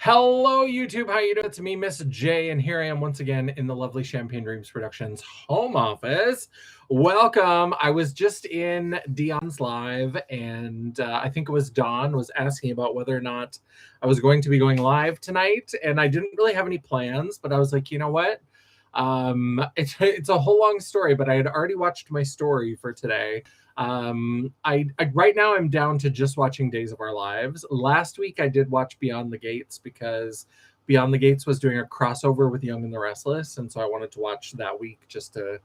Hello, YouTube. How you doing? It's me, Miss J, and here I am once again in the lovely Champagne Dreams Productions home office. Welcome. I was just in Dion's live, and I think it was Dawn was asking about whether or not I was going to be going live tonight, and I didn't really have any plans, but I was like, you know what? It's a whole long story, but I had already watched my story for today. I right now I'm down to just watching Days of Our Lives. Last week I did watch Beyond the Gates because Beyond the Gates was doing a crossover with Young and the Restless, and so I wanted to watch that week just to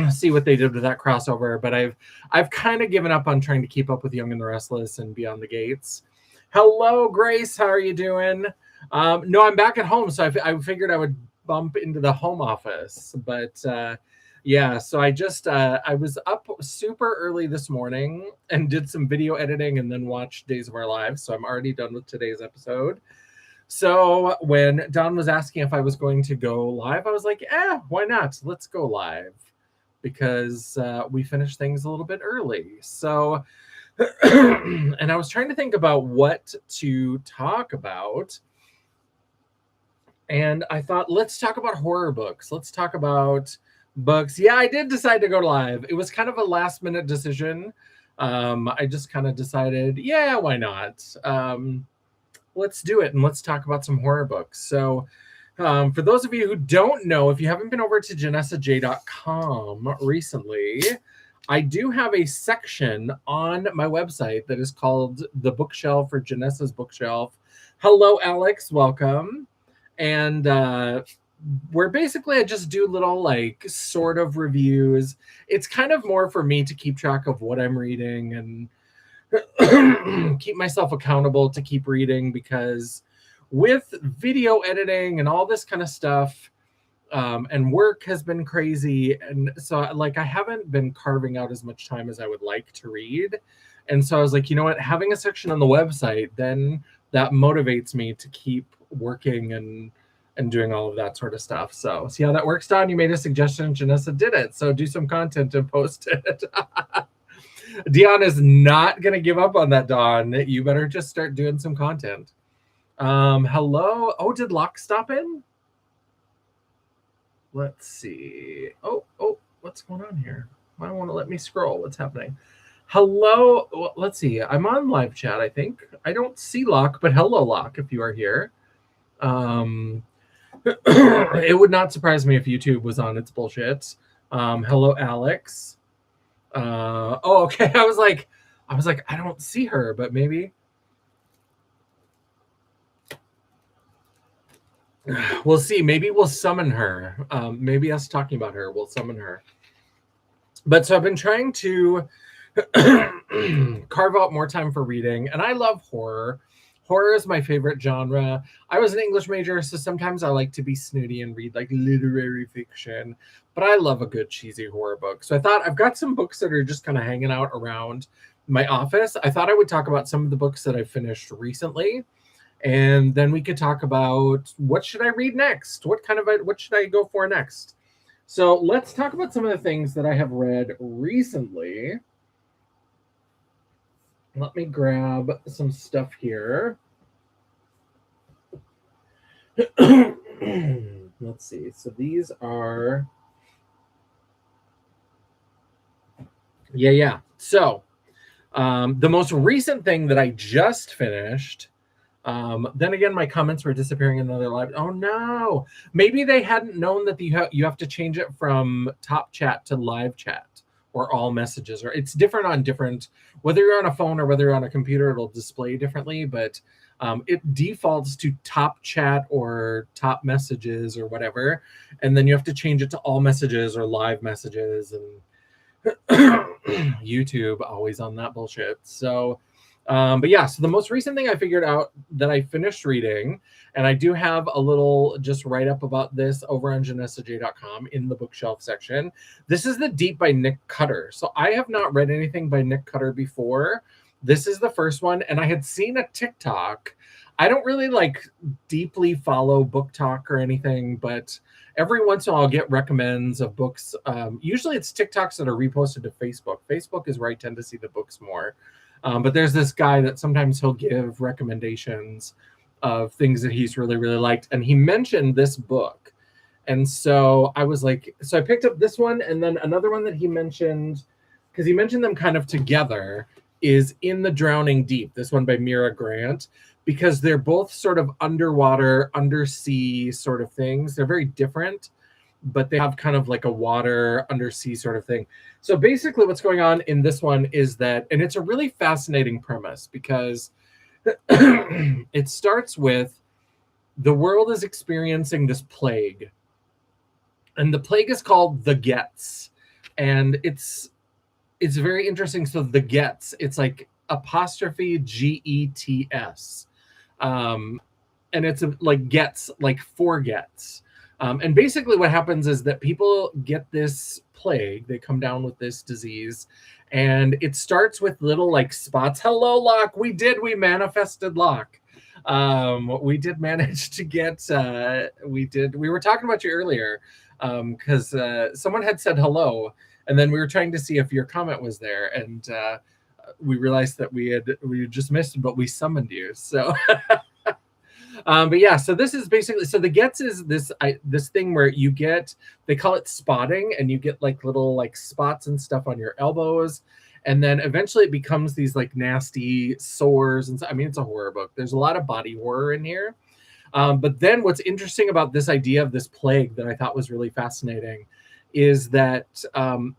see what they did with that crossover. But I've kind of given up on trying to keep up with Young and the Restless and Beyond the Gates. Hello, Grace. How are you doing? No, I'm back at home, so I figured I would bump into the home office, but yeah, so I was up super early this morning and did some video editing and then watched Days of Our Lives. So I'm already done with today's episode. So when Don was asking if I was going to go live, I was like, why not? Let's go live because we finished things a little bit early. So, and I was trying to think about what to talk about. And I thought, let's talk about horror books. Let's talk about books. Yeah, I did decide to go live. It was kind of a last minute decision. I just kind of decided, yeah, why not? Let's do it and let's talk about some horror books. So for those of you who don't know, if you haven't been over to janessaj.com recently, I do have a section on my website that is called The Bookshelf or Janessa's Bookshelf. Hello, Alex. Welcome. And where basically I just do little like sort of reviews. It's kind of more for me to keep track of what I'm reading and keep myself accountable to keep reading, because with video editing and all this kind of stuff, and work has been crazy. And so like I haven't been carving out as much time as I would like to read. And so I was like, you know what, having a section on the website, then that motivates me to keep working and doing all of that sort of stuff. So see how that works, Don? You made a suggestion, Janessa did it. So do some content and post it. Dion is not going to give up on that, Don. You better just start doing some content. Hello. Oh, did Locke stop in? Let's see. Oh, what's going on here? I don't want to let me scroll. What's happening? Hello. Well, let's see. I'm on live chat, I think. I don't see Locke, but hello, Locke, if you are here. It would not surprise me if YouTube was on its bullshit. Hello, Alex. Okay. I was like, I don't see her, but maybe. We'll see. Maybe we'll summon her. Maybe us talking about her, we'll summon her. But so I've been trying to carve out more time for reading, and I love horror. Horror is my favorite genre. I was an English major, so sometimes I like to be snooty and read like literary fiction, but I love a good cheesy horror book. So I thought I've got some books that are just kind of hanging out around my office. I thought I would talk about some of the books that I finished recently, and then we could talk about what should I read next? What should I go for next? So let's talk about some of the things that I have read recently. Let me grab some stuff here. Let's see. So these are... Yeah. So the most recent thing that I just finished... then again, my comments were disappearing in another live. Oh no! Maybe they hadn't known that you have to change it from top chat to live chat or all messages, or it's different on different, whether you're on a phone or whether you're on a computer, it'll display differently, but it defaults to top chat or top messages or whatever. And then you have to change it to all messages or live messages, and YouTube always on that bullshit. So, but yeah, so the most recent thing I figured out that I finished reading, and I do have a little just write up about this over on janessaj.com in the bookshelf section. This is The Deep by Nick Cutter. So I have not read anything by Nick Cutter before. This is the first one, and I had seen a TikTok. I don't really like deeply follow book talk or anything, but every once in a while I'll get recommends of books. Usually it's TikToks that are reposted to Facebook. Facebook is where I tend to see the books more. But there's this guy that sometimes he'll give recommendations of things that he's really, really liked. And he mentioned this book. And so I was like, so I picked up this one, and then another one that he mentioned, because he mentioned them kind of together, is In the Drowning Deep, this one by Mira Grant, because they're both sort of underwater, undersea sort of things. They're very different, but they have kind of like a water, undersea sort of thing. So basically what's going on in this one is that, and it's a really fascinating premise, because it starts with the world is experiencing this plague, and the plague is called the Gets, and it's very interesting. So the Gets, it's like apostrophe Gets, and it's like gets, like forgets. And basically what happens is that people get this plague, they come down with this disease, and it starts with little like spots. Hello, Locke. We manifested Locke. We did manage to get, we were talking about you earlier, because someone had said hello, and then we were trying to see if your comment was there, and we realized that we had just missed it, but we summoned you. So but yeah, so this is basically, so the Gets is this thing where you get, they call it spotting, and you get like little like spots and stuff on your elbows, and then eventually it becomes these like nasty sores. And so, I mean, it's a horror book. There's a lot of body horror in here. But then what's interesting about this idea of this plague that I thought was really fascinating is that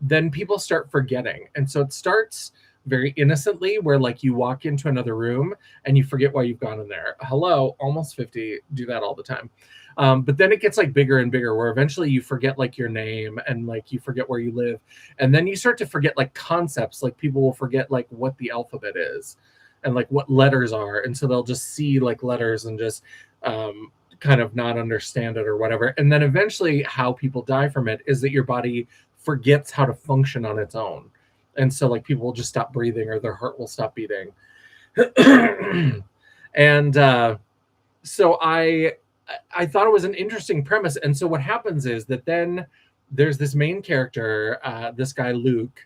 then people start forgetting. And so it starts very innocently, where like you walk into another room and you forget why you've gone in there. Hello, almost 50, do that all the time. But then it gets like bigger and bigger, where eventually you forget like your name, and like you forget where you live. And then you start to forget like concepts, like people will forget like what the alphabet is and like what letters are. And so they'll just see like letters and just kind of not understand it or whatever. And then eventually how people die from it is that your body forgets how to function on its own. And so like people will just stop breathing, or their heart will stop beating. And so I thought it was an interesting premise. And so what happens is that then there's this main character, this guy Luke,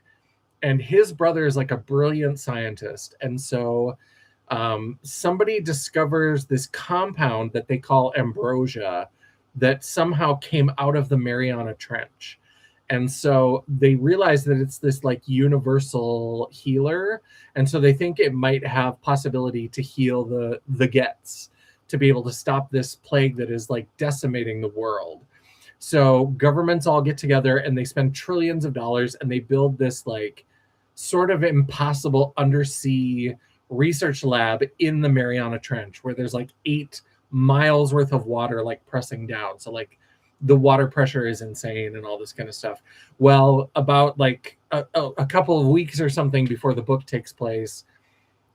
and his brother is like a brilliant scientist. And so somebody discovers this compound that they call ambrosia that somehow came out of the Mariana Trench. And so they realize that it's this like universal healer. And so they think it might have possibility to heal the Gets, to be able to stop this plague that is like decimating the world. So governments all get together and they spend trillions of dollars, and they build this like sort of impossible undersea research lab in the Mariana Trench, where there's like 8 miles worth of water like pressing down. So like the water pressure is insane and all this kind of stuff. Well, about like a couple of weeks or something before the book takes place,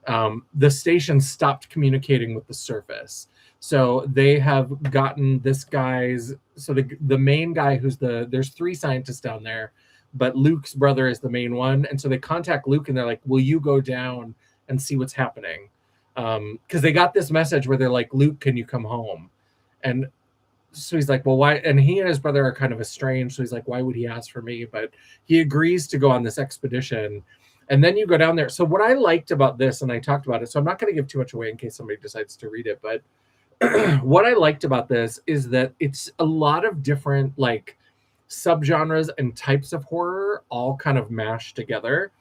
the station stopped communicating with the surface. So they have gotten this guy's, so the main guy who's there's 3 scientists down there, but Luke's brother is the main one. And so they contact Luke and they're like, will you go down and see what's happening? Because they got this message where they're like, Luke, can you come home? And so he's like, well, why? And he and his brother are kind of estranged. So he's like, why would he ask for me? But he agrees to go on this expedition. And then you go down there. So what I liked about this, and I talked about it, so I'm not going to give too much away in case somebody decides to read it. But what I liked about this is that it's a lot of different like subgenres and types of horror all kind of mashed together.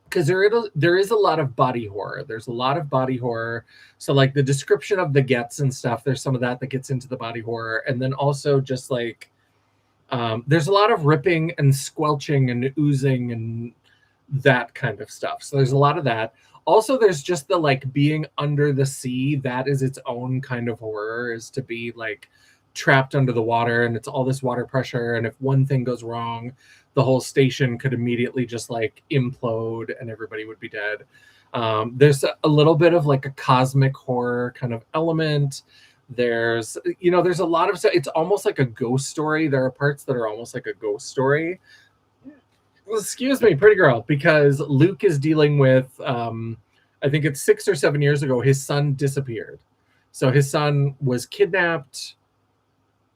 Because there is a lot of body horror. There's a lot of body horror. So like the description of the Gets and stuff, there's some of that gets into the body horror. And then also just like, there's a lot of ripping and squelching and oozing and that kind of stuff. So there's a lot of that. Also, there's just the like being under the sea. That is its own kind of horror, is to be like trapped under the water, and it's all this water pressure. And if one thing goes wrong, the whole station could immediately just like implode and everybody would be dead. There's a little bit of like a cosmic horror kind of element. There's a lot of stuff. It's almost like a ghost story. There are parts that are almost like a ghost story. Well, excuse me, pretty girl, because Luke is dealing with, I think it's 6 or 7 years ago, his son disappeared. So his son was kidnapped,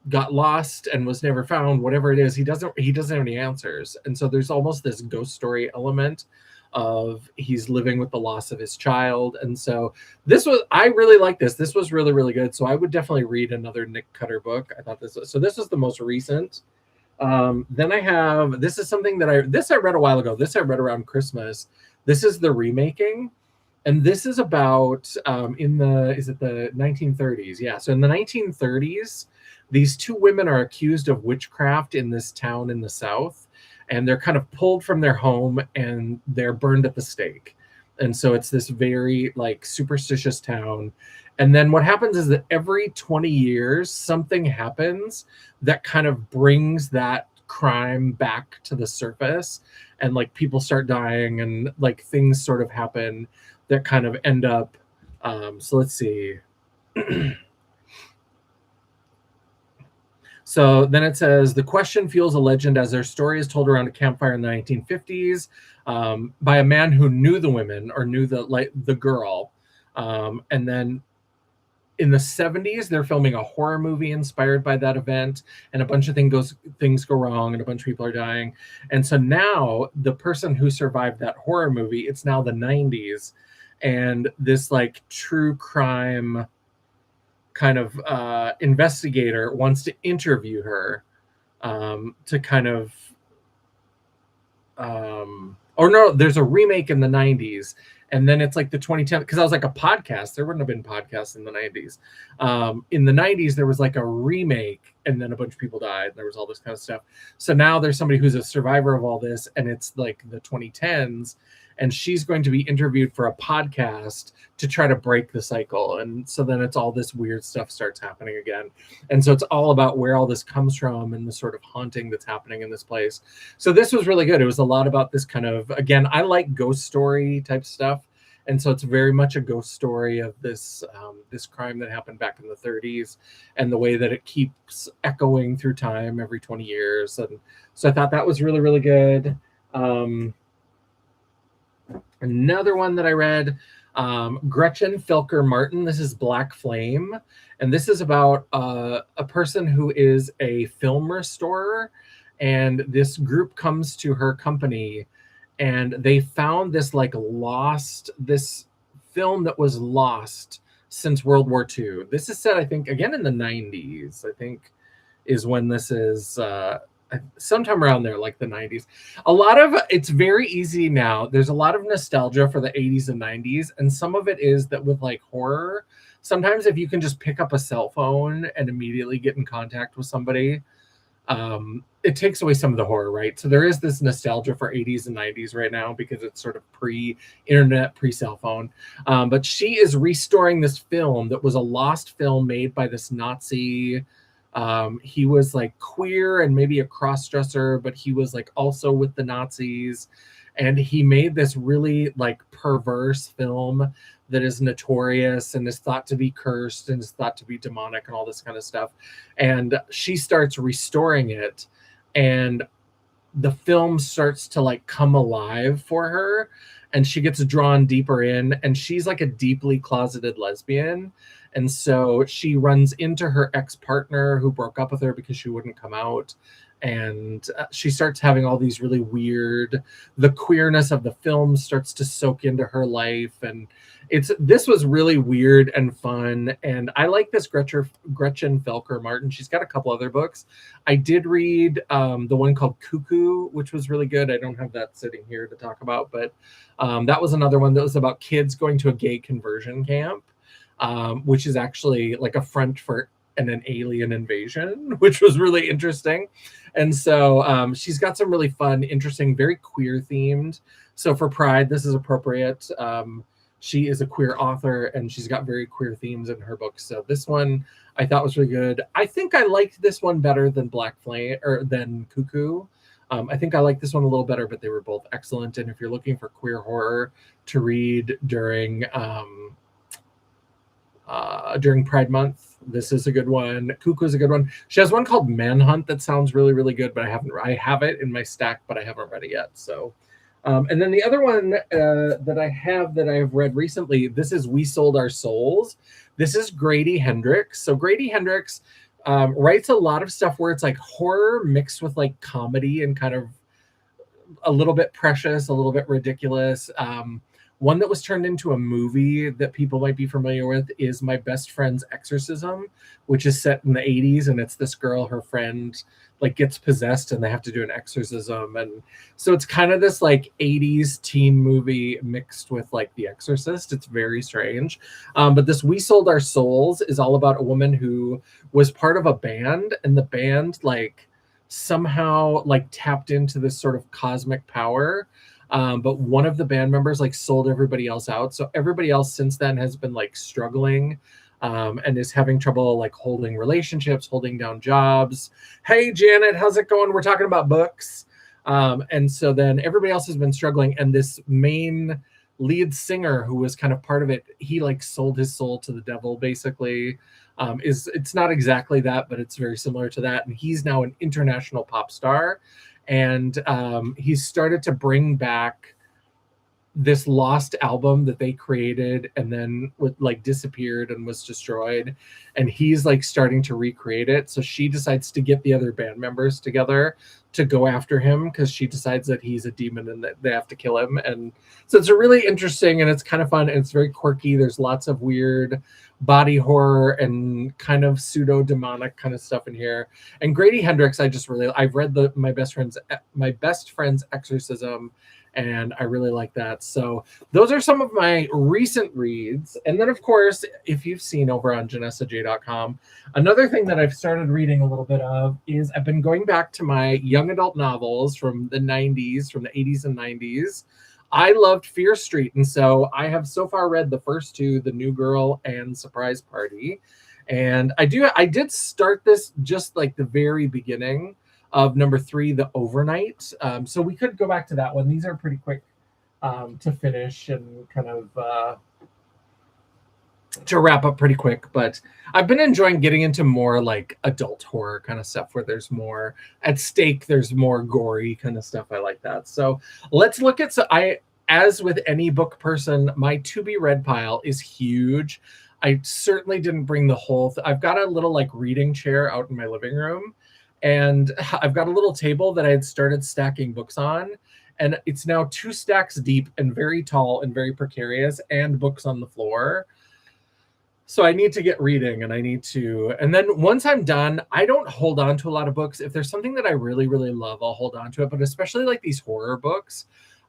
got lost, and was never found. Whatever it is, he doesn't have any answers. And so there's almost this ghost story element. of he's living with the loss of his child. And so I really like this. This was really, really good. So I would definitely read another Nick Cutter book. I thought this was the most recent. Then I have, this is something that I read a while ago. This I read around Christmas. This is The Remaking. And this is about is it the 1930s? Yeah. So in the 1930s, these two women are accused of witchcraft in this town in the South, and they're kind of pulled from their home and they're burned at the stake. And so it's this very like superstitious town. And then what happens is that every 20 years, something happens that kind of brings that crime back to the surface, and like people start dying and like things sort of happen that kind of end up. So let's see. So then it says, the question fuels a legend as their story is told around a campfire in the 1950s by a man who knew the women or knew the girl. And then in the 70s, they're filming a horror movie inspired by that event, and a bunch of things go wrong and a bunch of people are dying. And so now the person who survived that horror movie, it's now the 90s, and this like true crime kind of investigator wants to interview her to kind of or no, there's a remake in the 90s, and then it's like the 2010, because I was like a podcast, there wouldn't have been podcasts in the 90s. In the 90s there was like a remake, and then a bunch of people died and there was all this kind of stuff. So now there's somebody who's a survivor of all this, and it's like the 2010s, and she's going to be interviewed for a podcast to try to break the cycle. And so then it's all this weird stuff starts happening again. And so it's all about where all this comes from and the sort of haunting that's happening in this place. So this was really good. It was a lot about this kind of, again, I like ghost story type stuff. And so it's very much a ghost story of this this crime that happened back in the 30s, and the way that it keeps echoing through time every 20 years. And so I thought that was really, really good. Another one that I read, Gretchen Felker Martin. This is Black Flame. And this is about a person who is a film restorer. And this group comes to her company, and they found this this film that was lost since World War II. This is set, I think, again in the 90s, I think is when this is sometime around there, like the 90s. It's very easy now. There's a lot of nostalgia for the 80s and 90s. And some of it is that with like horror, sometimes if you can just pick up a cell phone and immediately get in contact with somebody, it takes away some of the horror, right? So there is this nostalgia for 80s and 90s right now because it's sort of pre-internet, pre-cell phone. But she is restoring this film that was a lost film made by this Nazi. He was like queer and maybe a cross-dresser, but he was like also with the Nazis. And he made this really like perverse film that is notorious and is thought to be cursed and is thought to be demonic and all this kind of stuff. And she starts restoring it, and the film starts to like come alive for her, and she gets drawn deeper in, and she's like a deeply closeted lesbian. And so she runs into her ex-partner who broke up with her because she wouldn't come out. And she starts having all these really weird, the queerness of the film starts to soak into her life. And this was really weird and fun. And I like this Gretchen Felker Martin. She's got a couple other books. I did read the one called Cuckoo, which was really good. I don't have that sitting here to talk about, but that was another one that was about kids going to a gay conversion camp, which is actually like a front for an alien invasion, which was really interesting. And so she's got some really fun, interesting, very queer themed. So for Pride, this is appropriate. She is a queer author, and she's got very queer themes in her books. So this one I thought was really good. I think I liked this one better than Black Flame or than Cuckoo. I think I like this one a little better, but they were both excellent. And if you're looking for queer horror to read during Pride Month, this is a good one. Cuckoo is a good one. She has one called Manhunt that sounds really, really good, but I have it in my stack, but I haven't read it yet. So, and then the other one that I have read recently, this is We Sold Our Souls. This is Grady Hendrix. So Grady Hendrix writes a lot of stuff where it's like horror mixed with like comedy and kind of a little bit precious, a little bit ridiculous. One that was turned into a movie that people might be familiar with is My Best Friend's Exorcism, which is set in the 80s, and it's this girl, her friend, like gets possessed and they have to do an exorcism. And so it's kind of this like 80s teen movie mixed with like The Exorcist. It's very strange. But this We Sold Our Souls is all about a woman who was part of a band, and the band like somehow like tapped into this sort of cosmic power. But one of the band members like sold everybody else out. So everybody else since then has been like struggling, and is having trouble like holding relationships, holding down jobs. Hey, Janet, how's it going? We're talking about books. And so then everybody else has been struggling. And this main lead singer who was kind of part of it, he like sold his soul to the devil, basically. It's not exactly that, but it's very similar to that. And he's now an international pop star. And he's started to bring back this lost album that they created and then like disappeared and was destroyed, and he's like starting to recreate it. So she decides to get the other band members together to go after him because she decides that he's a demon and that they have to kill him. And so it's a really interesting, and it's kind of fun, and it's very quirky. There's lots of weird body horror and kind of pseudo demonic kind of stuff in here. And Grady Hendrix, I've read My Best Friend's Exorcism, and I really like that. So those are some of my recent reads. And then, of course, if you've seen over on JanessaJ.com, another thing that I've started reading a little bit of is I've been going back to my young adult novels from the 90s, from the 80s and 90s. I loved Fear Street, and so I have so far read the first two, The New Girl and Surprise Party. And I did start this just like the very beginning of number 3, The Overnight. So we could go back to that one. These are pretty quick to finish and kind of to wrap up pretty quick. But I've been enjoying getting into more like adult horror kind of stuff where there's more at stake, there's more gory kind of stuff. I like that. So let's look at, as with any book person, my to be read pile is huge. I certainly didn't bring the whole I've got a little like reading chair out in my living room, and I've got a little table that I had started stacking books on, and it's now 2 stacks deep and very tall and very precarious, and books on the floor. So I need to get reading, and and then once I'm done, I don't hold on to a lot of books. If there's something that I really, really love, I'll hold on to it. But especially like these horror books,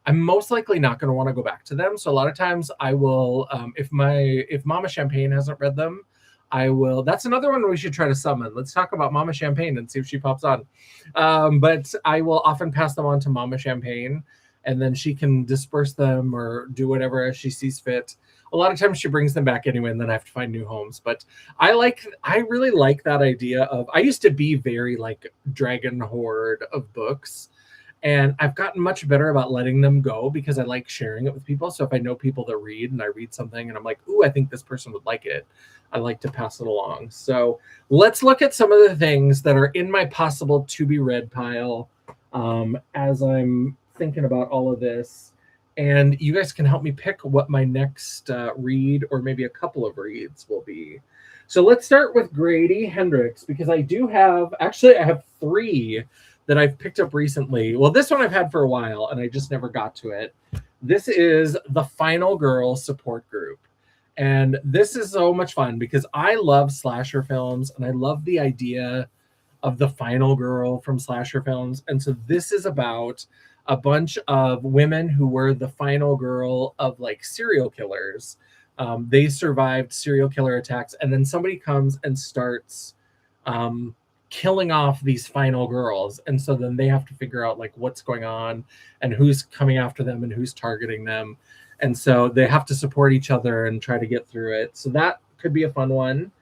I'm most likely not going to want to go back to them. So a lot of times I will, if Mama Champagne hasn't read them, I will. That's another one we should try to summon. Let's talk about Mama Champagne and see if she pops on. But I will often pass them on to Mama Champagne, and then she can disperse them or do whatever as she sees fit. A lot of times she brings them back anyway, and then I have to find new homes. But I really like that idea of, I used to be very like dragon hoard of books, and I've gotten much better about letting them go because I like sharing it with people. So if I know people that read and I read something and I'm like, ooh, I think this person would like it, I like to pass it along. So let's look at some of the things that are in my possible to be read pile as I'm thinking about all of this. And you guys can help me pick what my next read, or maybe a couple of reads, will be. So let's start with Grady Hendrix, because I have 3 that I've picked up recently. Well, this one I've had for a while, and I just never got to it. This is The Final Girl Support Group. And this is so much fun because I love slasher films, and I love the idea of the final girl from slasher films. And so this is about a bunch of women who were the final girl of like serial killers. They survived serial killer attacks, and then somebody comes and starts killing off these final girls. And so then they have to figure out like what's going on and who's coming after them and who's targeting them. And so they have to support each other and try to get through it. So that could be a fun one.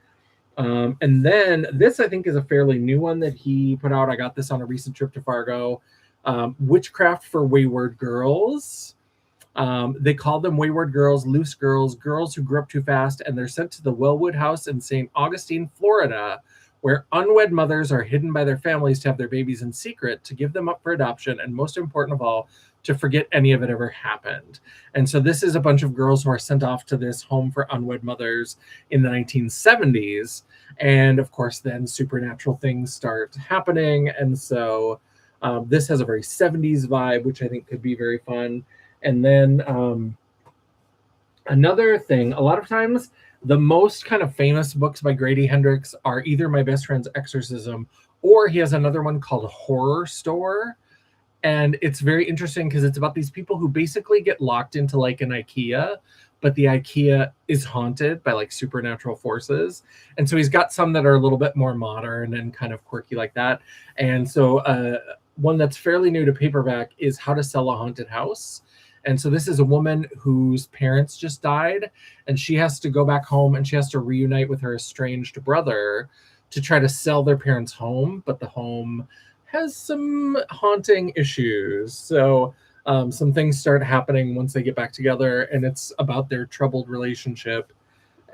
And then this, I think, is a fairly new one that he put out. I got this on a recent trip to Fargo. Witchcraft for Wayward Girls. They call them wayward girls, loose girls, girls who grew up too fast, and they're sent to the Wellwood House in St. Augustine, Florida, where unwed mothers are hidden by their families to have their babies in secret, to give them up for adoption, and most important of all, to forget any of it ever happened. And so this is a bunch of girls who are sent off to this home for unwed mothers in the 1970s. And of course, then supernatural things start happening. And so This has a very 70s vibe, which I think could be very fun. And then another thing, a lot of times the most kind of famous books by Grady Hendrix are either My Best Friend's Exorcism, or he has another one called Horror Store. And it's very interesting because it's about these people who basically get locked into like an IKEA, but the IKEA is haunted by like supernatural forces. And so he's got some that are a little bit more modern and kind of quirky like that. And so one that's fairly new to paperback is How to Sell a Haunted House. And so this is a woman whose parents just died, and she has to go back home and she has to reunite with her estranged brother to try to sell their parents' home, but the home has some haunting issues. So some things start happening once they get back together, and it's about their troubled relationship.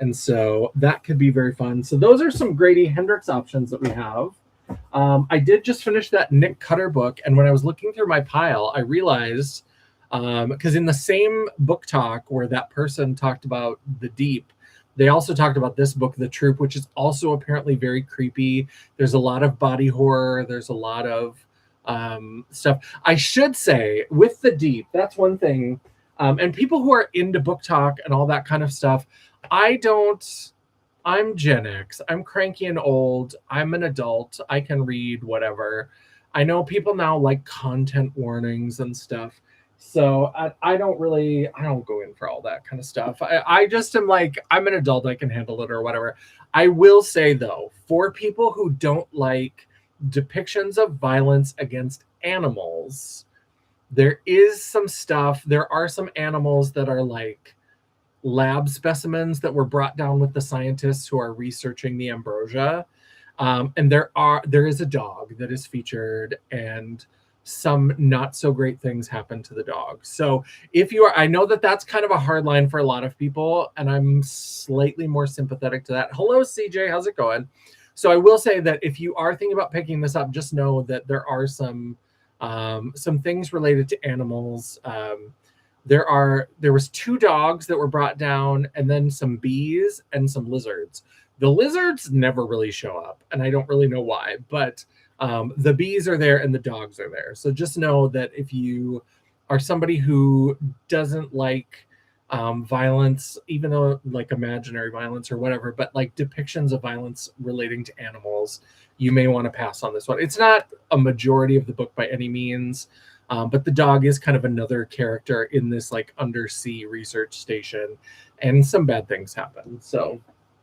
And so that could be very fun. So those are some Grady Hendrix options that we have. I did just finish that Nick Cutter book, and when I was looking through my pile, I realized, because in the same book talk where that person talked about The Deep, they also talked about this book, The Troop, which is also apparently very creepy. There's a lot of body horror. There's a lot of stuff. I should say, with The Deep, that's one thing. And people who are into book talk and all that kind of stuff, I'm Gen X. I'm cranky and old. I'm an adult. I can read whatever. I know people now like content warnings and stuff. So I don't go in for all that kind of stuff. I just am like, I'm an adult, I can handle it or whatever. I will say though, for people who don't like depictions of violence against animals, there is some stuff. There are some animals that are like lab specimens that were brought down with the scientists who are researching the ambrosia. And there is a dog that is featured, and some not so great things happen to the dog. So I know that that's kind of a hard line for a lot of people, and I'm slightly more sympathetic to that. Hello, CJ, how's it going? So I will say that if you are thinking about picking this up, just know that there are some things related to animals. There was 2 dogs that were brought down, and then some bees and some lizards. The lizards never really show up, and I don't really know why, but the bees are there and the dogs are there. So just know that if you are somebody who doesn't like violence, even though like imaginary violence or whatever, but like depictions of violence relating to animals, you may want to pass on this one. It's not a majority of the book by any means, but the dog is kind of another character in this like undersea research station, and some bad things happen. So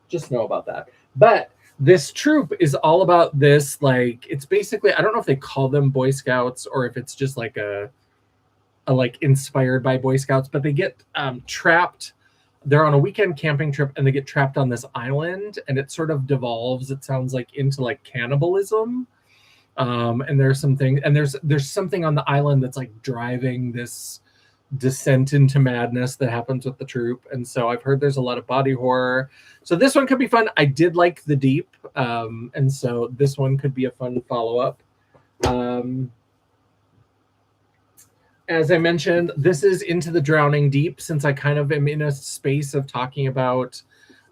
just know about that. But this troop is all about this, like, it's basically, I don't know if they call them Boy Scouts or if it's just like a like inspired by Boy Scouts, but they get trapped. They're on a weekend camping trip and they get trapped on this island, and it sort of devolves, it sounds like, into like cannibalism. And there's something, and there's something on the island that's like driving this descent into madness that happens with the troop. And so I've heard there's a lot of body horror. So this one could be fun. I did like The Deep. And so this one could be a fun follow-up. As I mentioned, this is Into the Drowning Deep, since I kind of am in a space of talking about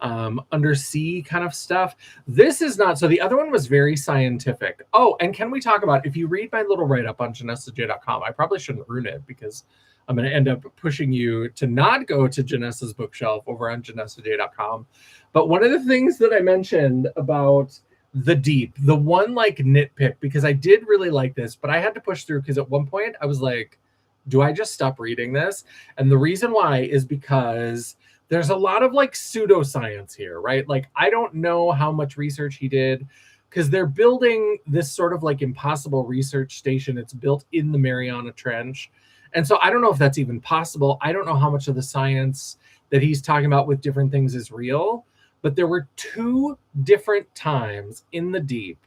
undersea kind of stuff. This is not. So the other one was very scientific. Oh, and can we talk about, if you read my little write-up on JanessaJ.com, I probably shouldn't ruin it because I'm going to end up pushing you to not go to Janessa's bookshelf over on JanessaJ.com. But one of the things that I mentioned about The Deep, the one like nitpick, because I did really like this, but I had to push through because at one point I was like, do I just stop reading this? And the reason why is because there's a lot of like pseudoscience here, right? Like, I don't know how much research he did, because they're building this sort of like impossible research station. It's built in the Mariana Trench. And so I don't know if that's even possible. I don't know how much of the science that he's talking about with different things is real, but there were 2 different times in The Deep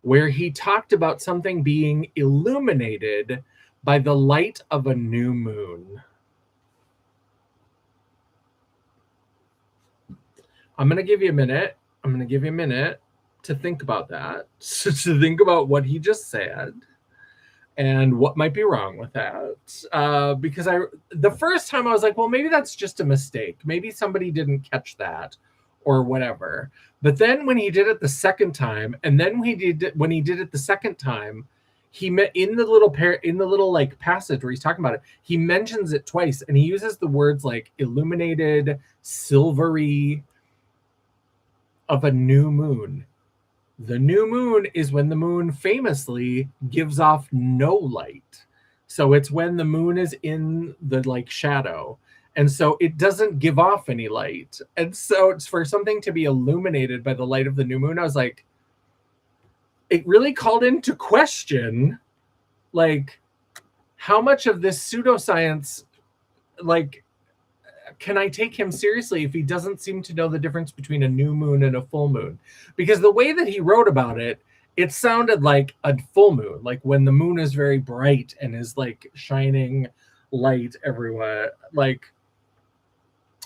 where he talked about something being illuminated by the light of a new moon. I'm going to give you a minute. I'm going to give you a minute to think about that, to think about what he just said and what might be wrong with that. Because the first time I was like, well, maybe that's just a mistake. Maybe somebody didn't catch that or whatever. But then when he did it the second time, and then when he did it the second time, in the little like passage where he's talking about it, he mentions it twice, and he uses the words like illuminated, silvery, of a new moon. The new moon is when the moon famously gives off no light. So it's when the moon is in the like shadow. And so it doesn't give off any light. And so it's for something to be illuminated by the light of the new moon. I was like, it really called into question, like, how much of this pseudoscience, like, can I take him seriously if he doesn't seem to know the difference between a new moon and a full moon? Because the way that he wrote about it, it sounded like a full moon, like when the moon is very bright and is like shining light everywhere. Like,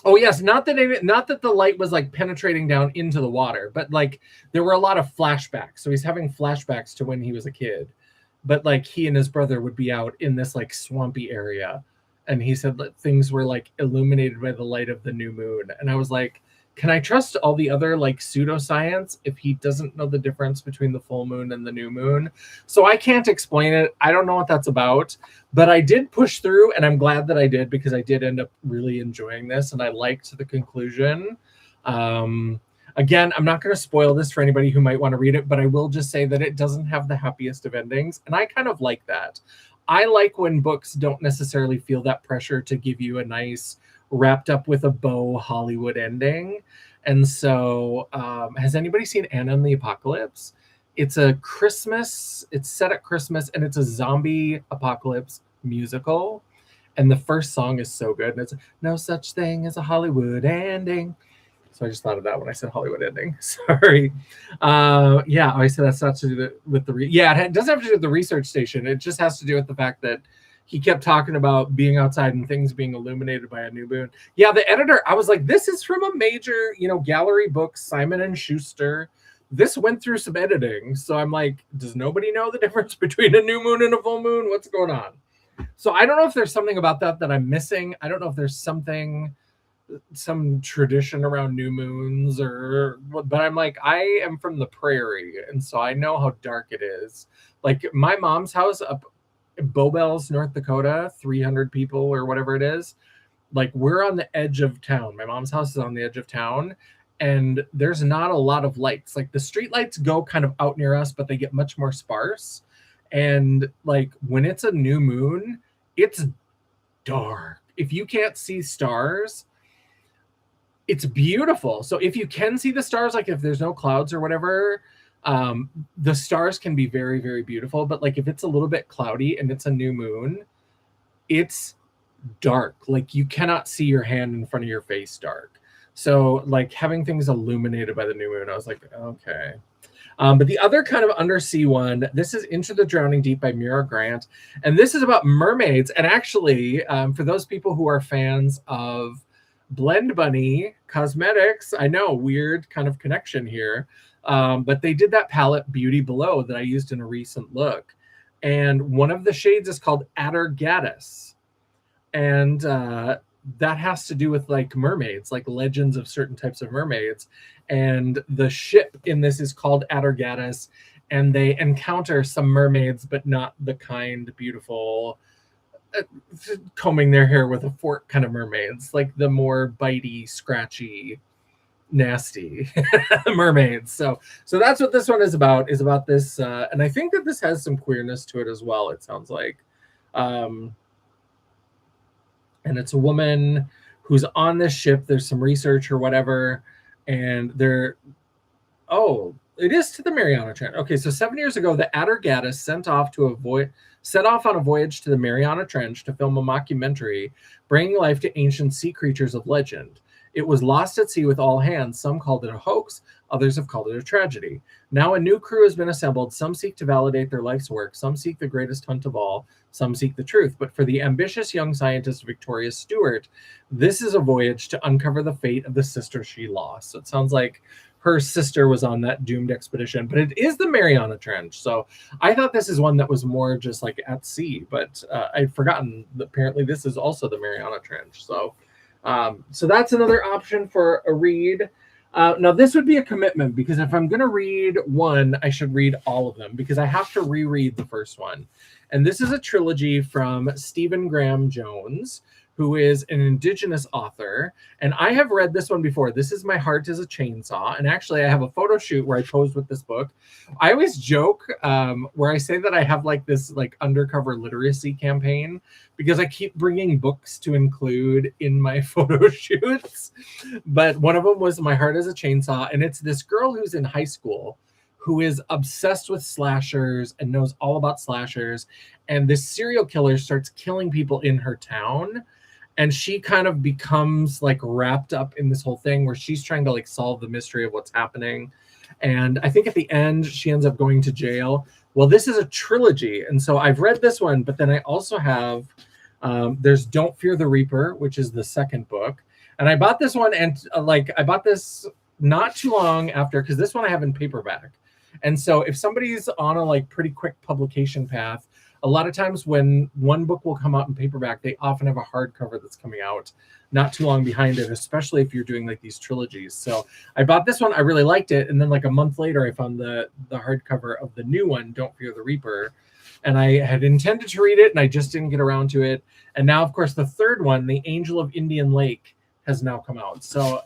oh yes, not that the light was like penetrating down into the water, but like there were a lot of flashbacks. So he's having flashbacks to when he was a kid, but like he and his brother would be out in this like swampy area, and he said that things were like illuminated by the light of the new moon. And I was like, can I trust all the other like pseudoscience if he doesn't know the difference between the full moon and the new moon? So I can't explain it. I don't know what that's about, but I did push through, and I'm glad that I did, because I did end up really enjoying this, and I liked the conclusion. Again, I'm not going to spoil this for anybody who might want to read it, but I will just say that it doesn't have the happiest of endings, and I kind of like that. I like when books don't necessarily feel that pressure to give you a nice, wrapped up with a bow Hollywood ending. And so, has anybody seen Anna and the Apocalypse? It's set at Christmas, and it's a zombie apocalypse musical. And the first song is so good. And it's no such thing as a Hollywood ending. So I just thought of that when I said Hollywood ending. Sorry. Yeah, I said that's not to do with the it doesn't have to do with the research station. It just has to do with the fact that he kept talking about being outside and things being illuminated by a new moon. Yeah, the editor, I was like, this is from a major, gallery book, Simon and Schuster. This went through some editing. So I'm like, does nobody know the difference between a new moon and a full moon? What's going on? So I don't know if there's something about that I'm missing. I don't know if there's some tradition around new moons, but I'm like, I am from the prairie, and so I know how dark it is. Like my mom's house up in Bowbells, North Dakota, 300 people or whatever it is. Like we're on the edge of town. My mom's house is on the edge of town, and there's not a lot of lights. Like the street lights go kind of out near us, but they get much more sparse. And like when it's a new moon, it's dark. If you can't see stars, it's beautiful. So if you can see the stars, like if there's no clouds or whatever, the stars can be very, very beautiful. But like if it's a little bit cloudy and it's a new moon, it's dark. Like you cannot see your hand in front of your face dark. So like having things illuminated by the new moon, I was like, okay. But the other kind of undersea one, this is Into the Drowning Deep by Mira Grant. And this is about mermaids. And actually, for those people who are fans of Blend Bunny Cosmetics, I know, weird kind of connection here. But they did that palette Beauty Below that I used in a recent look. And one of the shades is called Atargatis. And that has to do with like mermaids, like legends of certain types of mermaids. And the ship in this is called Atargatis. And they encounter some mermaids, but not the kind, beautiful, combing their hair with a fork kind of mermaids, like the more bitey, scratchy, nasty mermaids. So that's what this one is about this, and I think that this has some queerness to it as well, it sounds like. And it's a woman who's on this ship. There's some research or whatever, and it is to the Mariana Trench. Okay, so 7 years ago, the Atargatis set off on a voyage to the Mariana Trench to film a mockumentary bringing life to ancient sea creatures of legend. It was lost at sea with all hands. Some called it a hoax, others have called it a tragedy. Now a new crew has been assembled. Some seek to validate their life's work. Some seek the greatest hunt of all. Some seek the truth. But for the ambitious young scientist Victoria Stewart, this is a voyage to uncover the fate of the sister she lost. So it sounds like her sister was on that doomed expedition, but it is the Mariana Trench. So I thought this is one that was more just like at sea, but I'd forgotten that apparently this is also the Mariana Trench. So that's another option for a read. Now, this would be a commitment because if I'm going to read one, I should read all of them because I have to reread the first one. And this is a trilogy from Stephen Graham Jones, who is an Indigenous author. And I have read this one before. This is My Heart is a Chainsaw. And actually, I have a photo shoot where I posed with this book. I always joke where I say that I have like this like undercover literacy campaign because I keep bringing books to include in my photo shoots. But one of them was My Heart is a Chainsaw. And it's this girl who's in high school who is obsessed with slashers and knows all about slashers. And this serial killer starts killing people in her town. And she kind of becomes like wrapped up in this whole thing where she's trying to like solve the mystery of what's happening. And I think at the end, she ends up going to jail. Well, this is a trilogy. And so I've read this one, but then I also have, there's Don't Fear the Reaper, which is the second book. And I bought this one and I bought this not too long after, because this one I have in paperback. And so if somebody's on a like pretty quick publication path, a lot of times when one book will come out in paperback, they often have a hardcover that's coming out not too long behind it, especially if you're doing like these trilogies. So I bought this one. I really liked it. And then like a month later, I found the hardcover of the new one, Don't Fear the Reaper. And I had intended to read it and I just didn't get around to it. And now, of course, the third one, The Angel of Indian Lake, has now come out. So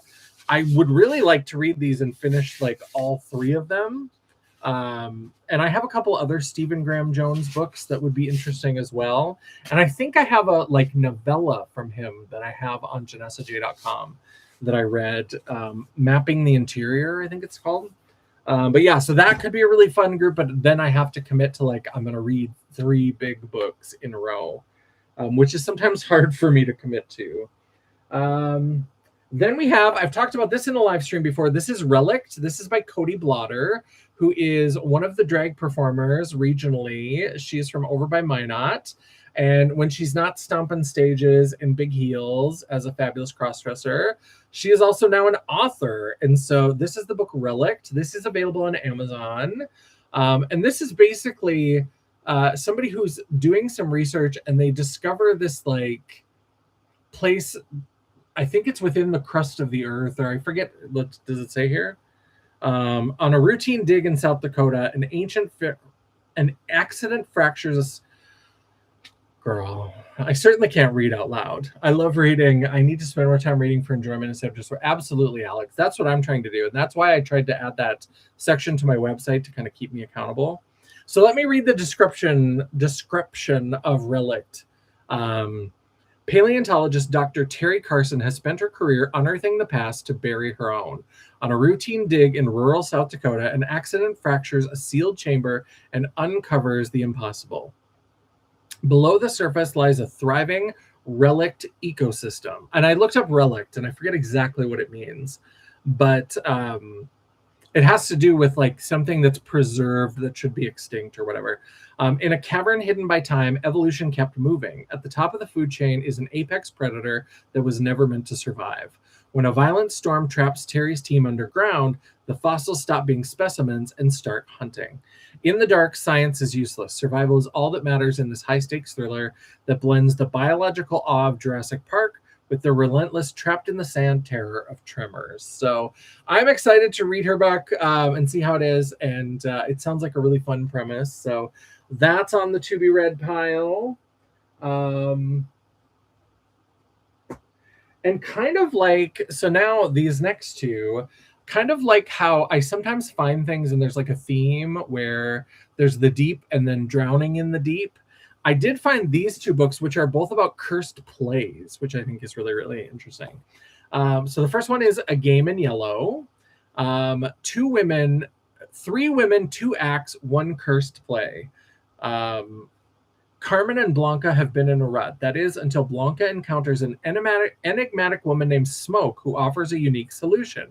I would really like to read these and finish like all three of them. And I have a couple other Stephen Graham Jones books that would be interesting as well. And I think I have a like novella from him that I have on janessaj.com that I read, Mapping the Interior, I think it's called. But yeah, so that could be a really fun group, but then I have to commit to like, I'm going to read 3 big books in a row, which is sometimes hard for me to commit to. Then we have, I've talked about this in a live stream before. This is Relict. This is by Cody Blotter, who is one of the drag performers regionally. She's from over by Minot. And when she's not stomping stages in big heels as a fabulous crossdresser, she is also now an author. And so this is the book Relict. This is available on Amazon. And this is basically somebody who's doing some research and they discover this like place. I think it's within the crust of the earth, or I forget, does it say here? On a routine dig in South Dakota, an accident fractures girl. I certainly can't read out loud. I love reading. I need to spend more time reading for enjoyment instead of just for absolutely, Alex. That's what I'm trying to do. And that's why I tried to add that section to my website to kind of keep me accountable. So let me read the description of Relict. Paleontologist Dr. Terry Carson has spent her career unearthing the past to bury her own. On a routine dig in rural South Dakota, an accident fractures a sealed chamber and uncovers the impossible. Below the surface lies a thriving relict ecosystem. And I looked up relict, and I forget exactly what it means, but it has to do with like something that's preserved that should be extinct or whatever. In a cavern hidden by time, evolution kept moving. At the top of the food chain is an apex predator that was never meant to survive. When a violent storm traps Terry's team underground, the fossils stop being specimens and start hunting. In the dark, science is useless. Survival is all that matters in this high-stakes thriller that blends the biological awe of Jurassic Park with the relentless trapped in the sand terror of Tremors. So I'm excited to read her book and see how it is. And it sounds like a really fun premise. So that's on the to be read pile. And kind of like, so now these next two, kind of like how I sometimes find things and there's like a theme where there's the deep and then drowning in the deep. I did find these two books, which are both about cursed plays, which I think is really, really interesting. So the first one is A Game in Yellow. 3 women, 2 acts, 1 cursed play. Carmen and Blanca have been in a rut. That is, until Blanca encounters an enigmatic woman named Smoke who offers a unique solution.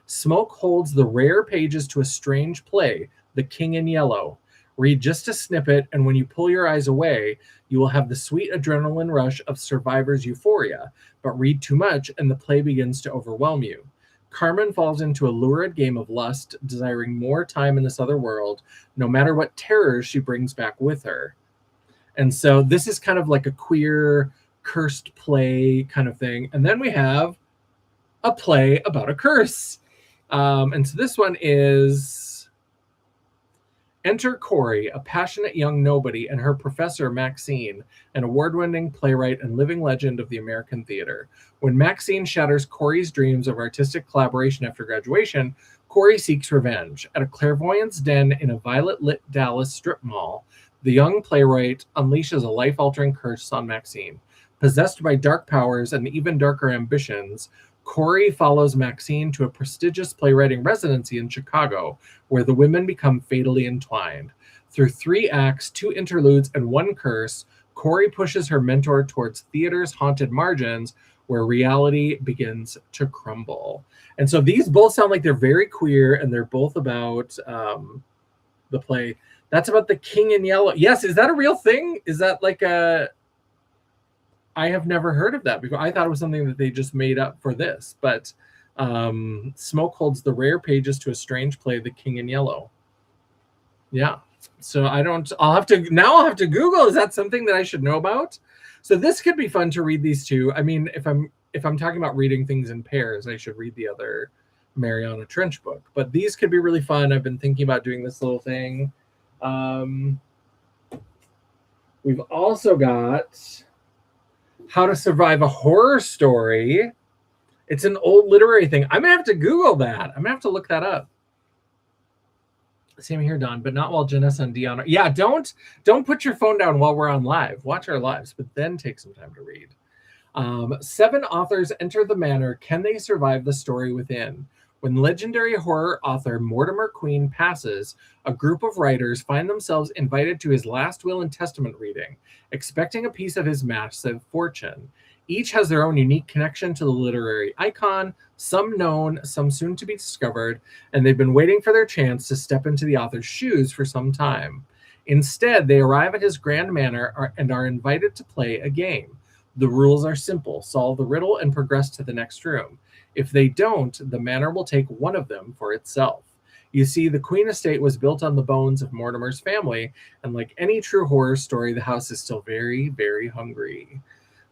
Smoke holds the rare pages to a strange play, The King in Yellow. Read just a snippet, and when you pull your eyes away, you will have the sweet adrenaline rush of survivor's euphoria. But read too much, and the play begins to overwhelm you. Carmen falls into a lurid game of lust, desiring more time in this other world, no matter what terrors she brings back with her. And so this is kind of like a queer, cursed play kind of thing. And then we have a play about a curse. And so this one is enter Corey, a passionate young nobody, and her professor, Maxine, an award-winning playwright and living legend of the American theater. When Maxine shatters Corey's dreams of artistic collaboration after graduation, Corey seeks revenge. At a clairvoyance den in a violet-lit Dallas strip mall, the young playwright unleashes a life-altering curse on Maxine. Possessed by dark powers and even darker ambitions, Corey follows Maxine to a prestigious playwriting residency in Chicago, where the women become fatally entwined. Through 3 acts, 2 interludes, and 1 curse, Corey pushes her mentor towards theater's haunted margins, where reality begins to crumble. And so these both sound like they're very queer, and they're both about the play. That's about the King in Yellow. Yes, is that a real thing? Is that like a... I have never heard of that before. I thought it was something that they just made up for this, but Smoke holds the rare pages to a strange play, The King in Yellow. Yeah. So I'll have to Google, is that something that I should know about? So this could be fun to read these two. I mean, if I'm talking about reading things in pairs, I should read the other Mariana Trench book, but these could be really fun. I've been thinking about doing this little thing. We've also got How to Survive a Horror Story. It's an old literary thing. I'm gonna have to Google that. I'm gonna have to look that up. Same here, Don, but not while Janessa and Dion are... Yeah, don't put your phone down while we're on live. Watch our lives, but then take some time to read. 7 authors enter the manor. Can they survive the story within? When legendary horror author Mortimer Queen passes, a group of writers find themselves invited to his last will and testament reading, expecting a piece of his massive fortune. Each has their own unique connection to the literary icon, some known, some soon to be discovered, and they've been waiting for their chance to step into the author's shoes for some time. Instead, they arrive at his grand manor and are invited to play a game. The rules are simple: solve the riddle and progress to the next room. If they don't, the manor will take one of them for itself. You see, the Queen estate was built on the bones of Mortimer's family, and like any true horror story, the house is still very, very hungry.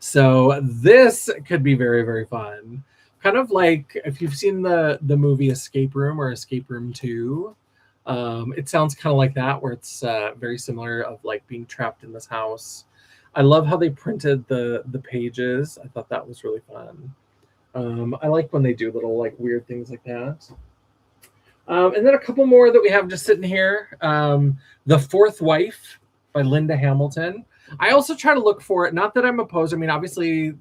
So this could be very, very fun. Kind of like if you've seen the movie Escape Room or Escape Room 2, it sounds kind of like that, where it's very similar of like being trapped in this house. I love how they printed the pages. I thought that was really fun. I like when they do little like weird things like that. And then a couple more that we have just sitting here. The Fourth Wife by Linda Hamilton. I also try to look for it. Not that I'm opposed. I mean, obviously,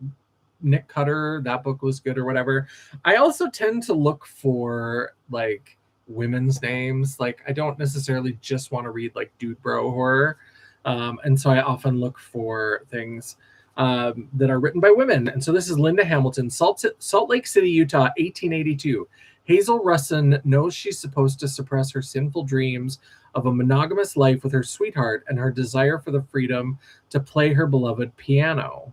Nick Cutter, that book was good or whatever. I also tend to look for like women's names. Like I don't necessarily just want to read like dude bro horror. And so I often look for things that are written by women. And so this is Linda Hamilton, Salt Lake City, Utah, 1882. Hazel Russin knows she's supposed to suppress her sinful dreams of a monogamous life with her sweetheart and her desire for the freedom to play her beloved piano.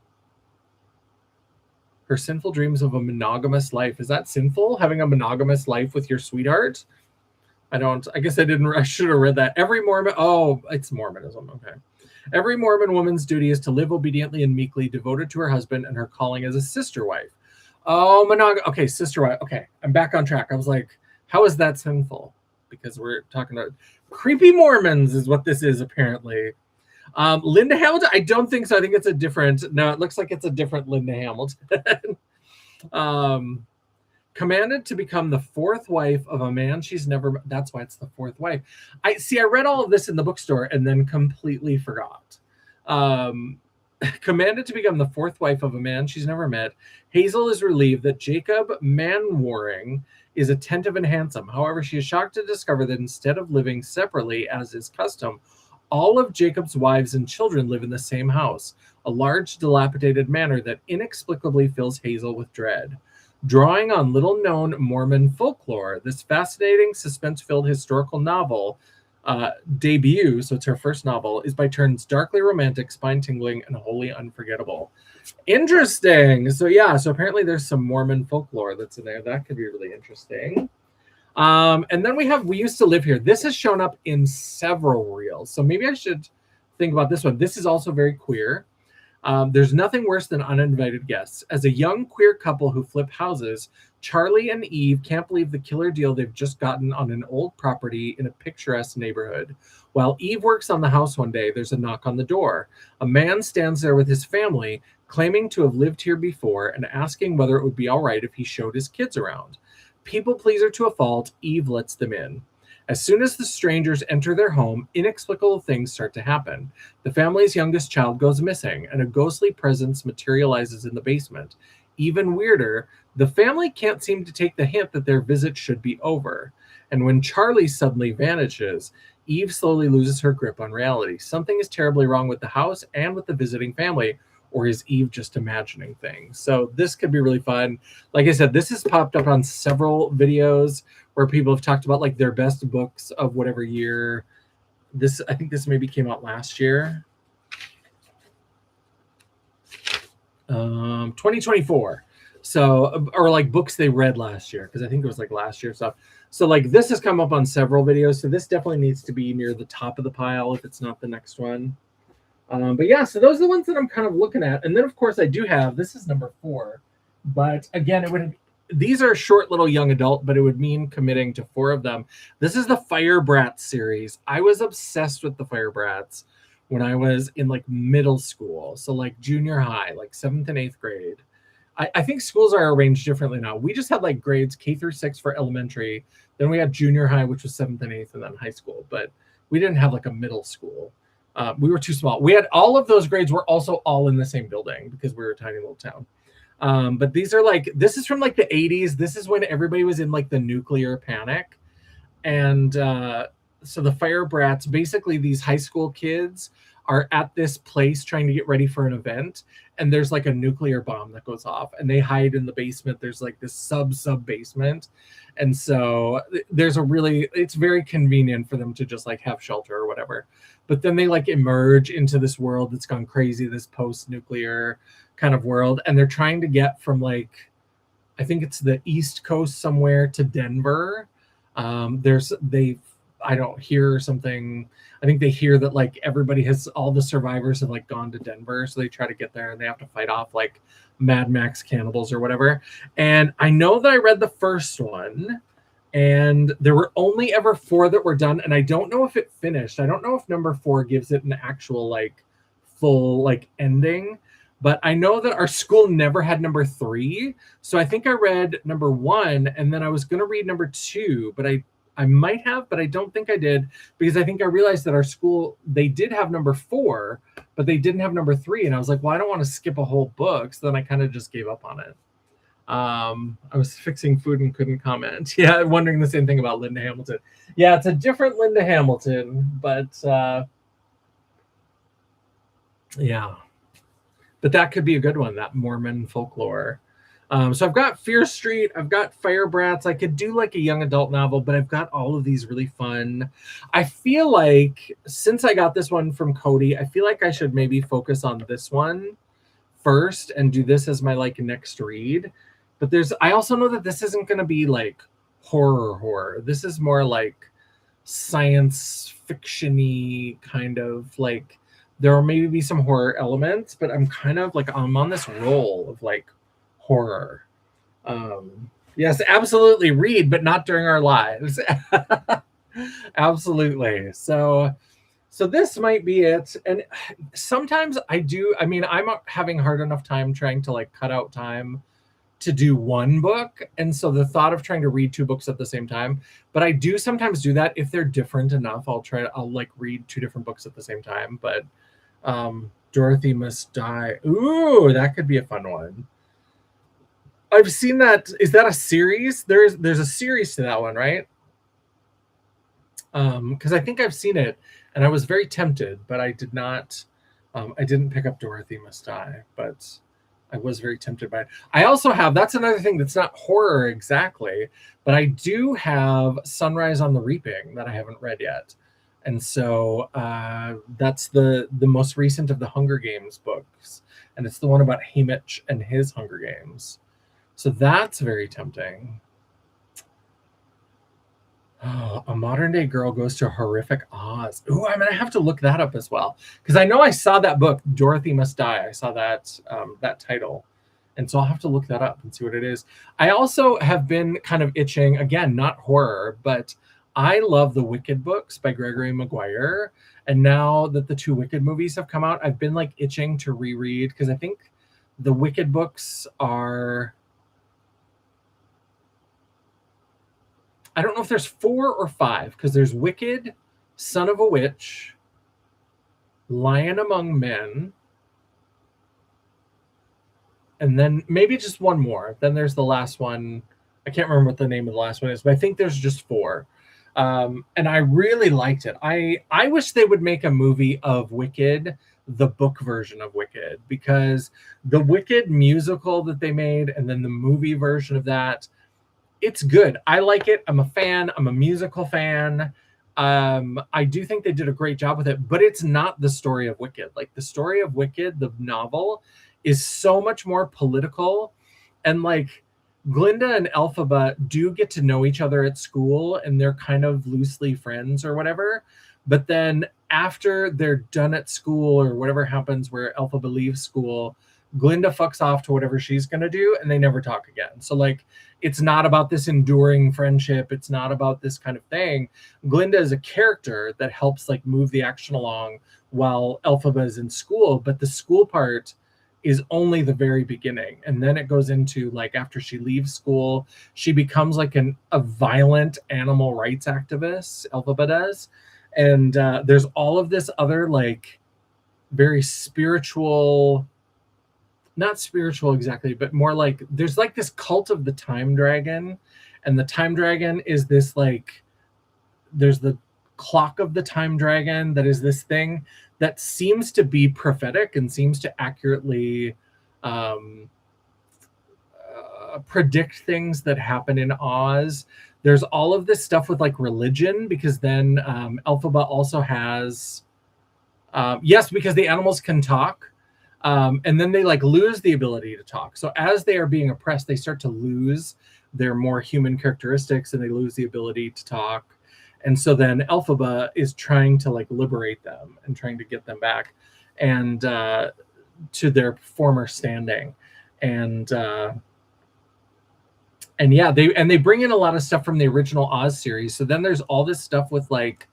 Her sinful dreams of a monogamous life. Is that sinful, having a monogamous life with your sweetheart? I should have read that. Every Mormon... Oh, it's Mormonism. Okay. Every Mormon woman's duty is to live obediently and meekly, devoted to her husband and her calling as a sister wife. Oh, okay, sister wife. Okay, I'm back on track. I was like, how is that sinful? Because we're talking about creepy Mormons is what this is, apparently. Linda Hamilton? I don't think so. I think it's a different... No, it looks like it's a different Linda Hamilton. Commanded to become the fourth wife of a man she's never met. That's why it's the fourth wife. I read all of this in the bookstore and then completely forgot. Commanded to become the fourth wife of a man she's never met, Hazel is relieved that Jacob Manwaring is attentive and handsome. However, she is shocked to discover that instead of living separately, as is custom, all of Jacob's wives and children live in the same house, a large, dilapidated manor that inexplicably fills Hazel with dread. Drawing on little-known Mormon folklore, this fascinating, suspense-filled historical novel debut, so it's her first novel, is by turns darkly romantic, spine-tingling, and wholly unforgettable. Interesting. So apparently there's some Mormon folklore that's in there. That could be really interesting. And then We Used to Live Here. This has shown up in several reels, so maybe I should think about this one. This is also very queer. There's nothing worse than uninvited guests. As a young queer couple who flip houses, Charlie and Eve can't believe the killer deal they've just gotten on an old property in a picturesque neighborhood. While Eve works on the house one day, there's a knock on the door. A man stands there with his family, claiming to have lived here before and asking whether it would be all right if he showed his kids around. People pleaser to a fault, Eve lets them in. As soon as the strangers enter their home, inexplicable things start to happen. The family's youngest child goes missing, and a ghostly presence materializes in the basement. Even weirder, the family can't seem to take the hint that their visit should be over. And when Charlie suddenly vanishes, Eve slowly loses her grip on reality. Something is terribly wrong with the house and with the visiting family, or is Eve just imagining things? So this could be really fun. Like I said, this has popped up on several videos where people have talked about like their best books of whatever year. I think this maybe came out last year. 2024. So, or like books they read last year, because I think it was like last year stuff. So like this has come up on several videos. So this definitely needs to be near the top of the pile if it's not the next one. But yeah, so those are the ones that I'm kind of looking at. And then of course I do have, this is number 4, but again, these are short little young adult, but it would mean committing to 4 of them. This is the Fire Brats series. I was obsessed with the Fire Brats when I was in like middle school. So like junior high, like 7th and 8th grade. I think schools are arranged differently now. We just had like grades K through 6 for elementary. Then we had junior high, which was 7th and 8th, and then high school. But we didn't have like a middle school. We were too small. We had all of those grades were also all in the same building because we were a tiny little town. But these are like, this is from like the 80s. This is when everybody was in like the nuclear panic. And so the Fire Brats, basically these high school kids are at this place trying to get ready for an event. And there's like a nuclear bomb that goes off and they hide in the basement. There's like this sub basement. And so it's very convenient for them to just like have shelter or whatever. But then they like emerge into this world that's gone crazy, this post-nuclear kind of world. And they're trying to get from like, I think it's the East Coast somewhere to Denver. I don't hear something. I think they hear that like all the survivors have like gone to Denver. So they try to get there and they have to fight off like Mad Max cannibals or whatever. And I know that I read the first one and there were only ever 4 that were done. And I don't know if it finished. I don't know if number 4 gives it an actual like full like ending. But I know that our school never had number 3. So I think I read number 1 and then I was going to read number 2, but I might have, but I don't think I did because I think I realized that our school, they did have number 4, but they didn't have number 3. And I was like, well, I don't want to skip a whole book. So then I kind of just gave up on it. I was fixing food and couldn't comment. Yeah, wondering the same thing about Linda Hamilton. Yeah, it's a different Linda Hamilton, but yeah. But that could be a good one, that Mormon folklore. So I've got Fear Street. I've got Fire Brats. I could do like a young adult novel, but I've got all of these really fun. I feel like since I got this one from Cody, I feel like I should maybe focus on this one first and do this as my like next read. But I also know that this isn't going to be like horror. This is more like science fiction-y kind of like, there will maybe be some horror elements, but I'm kind of like, I'm on this roll of like horror. Yes, absolutely read, but not during our lives. Absolutely. So this might be it. And sometimes I'm having hard enough time trying to like cut out time to do one book. And so the thought of trying to read 2 books at the same time, but I do sometimes do that if they're different enough. I'll like read 2 different books at the same time, but Dorothy Must Die. Ooh, that could be a fun one. I've seen that. Is that a series? There's a series to that one, right? Because I think I've seen it and I was very tempted, but I did not. I didn't pick up Dorothy Must Die, but I was very tempted by it. I also have, that's another thing that's not horror exactly, but I do have Sunrise on the Reaping that I haven't read yet. And so that's the most recent of the Hunger Games books. And it's the one about Haymitch and his Hunger Games. So that's very tempting. Oh, a modern day girl goes to a horrific Oz. Oz. Ooh, I'm gonna have to look that up as well, because I know I saw that book, Dorothy Must Die. I saw that that title, and so I'll have to look that up and see what it is. I also have been kind of itching, again, not horror, but I love the Wicked books by Gregory Maguire. And now that the 2 Wicked movies have come out, I've been like itching to reread, because I think the Wicked books are, I don't know if there's 4 or 5, because there's Wicked, Son of a Witch, Lion Among Men, and then maybe just one more. Then there's the last one. I can't remember what the name of the last one is, but I think there's just 4. And I really liked it. I wish they would make a movie of Wicked, the book version of Wicked, because the Wicked musical that they made and then the movie version of that, it's good. I like it. I'm a fan. I'm a musical fan. I do think they did a great job with it, but it's not the story of Wicked. Like, the story of Wicked, the novel, is so much more political, and like Glinda and Elphaba do get to know each other at school, and they're kind of loosely friends or whatever. But then after they're done at school, or whatever happens where Elphaba leaves school, Glinda fucks off to whatever she's going to do, and they never talk again. So like, it's not about this enduring friendship. It's not about this kind of thing. Glinda is a character that helps like move the action along while Elphaba is in school, but the school part is only the very beginning. And then it goes into like, after she leaves school, she becomes like a violent animal rights activist, Elphaba does. And there's all of this other like very spiritual, not spiritual exactly, but more like, there's like this cult of the time dragon. And the time dragon is this like, there's the clock of the time dragon that is this thing that seems to be prophetic and seems to accurately predict things that happen in Oz. There's all of this stuff with like religion, because then Elphaba also has, yes, because the animals can talk. And then they like lose the ability to talk. So as they are being oppressed, they start to lose their more human characteristics, and they lose the ability to talk. And so then Elphaba is trying to like liberate them and trying to get them back and to their former standing. And yeah, they bring in a lot of stuff from the original Oz series. So then there's all this stuff with like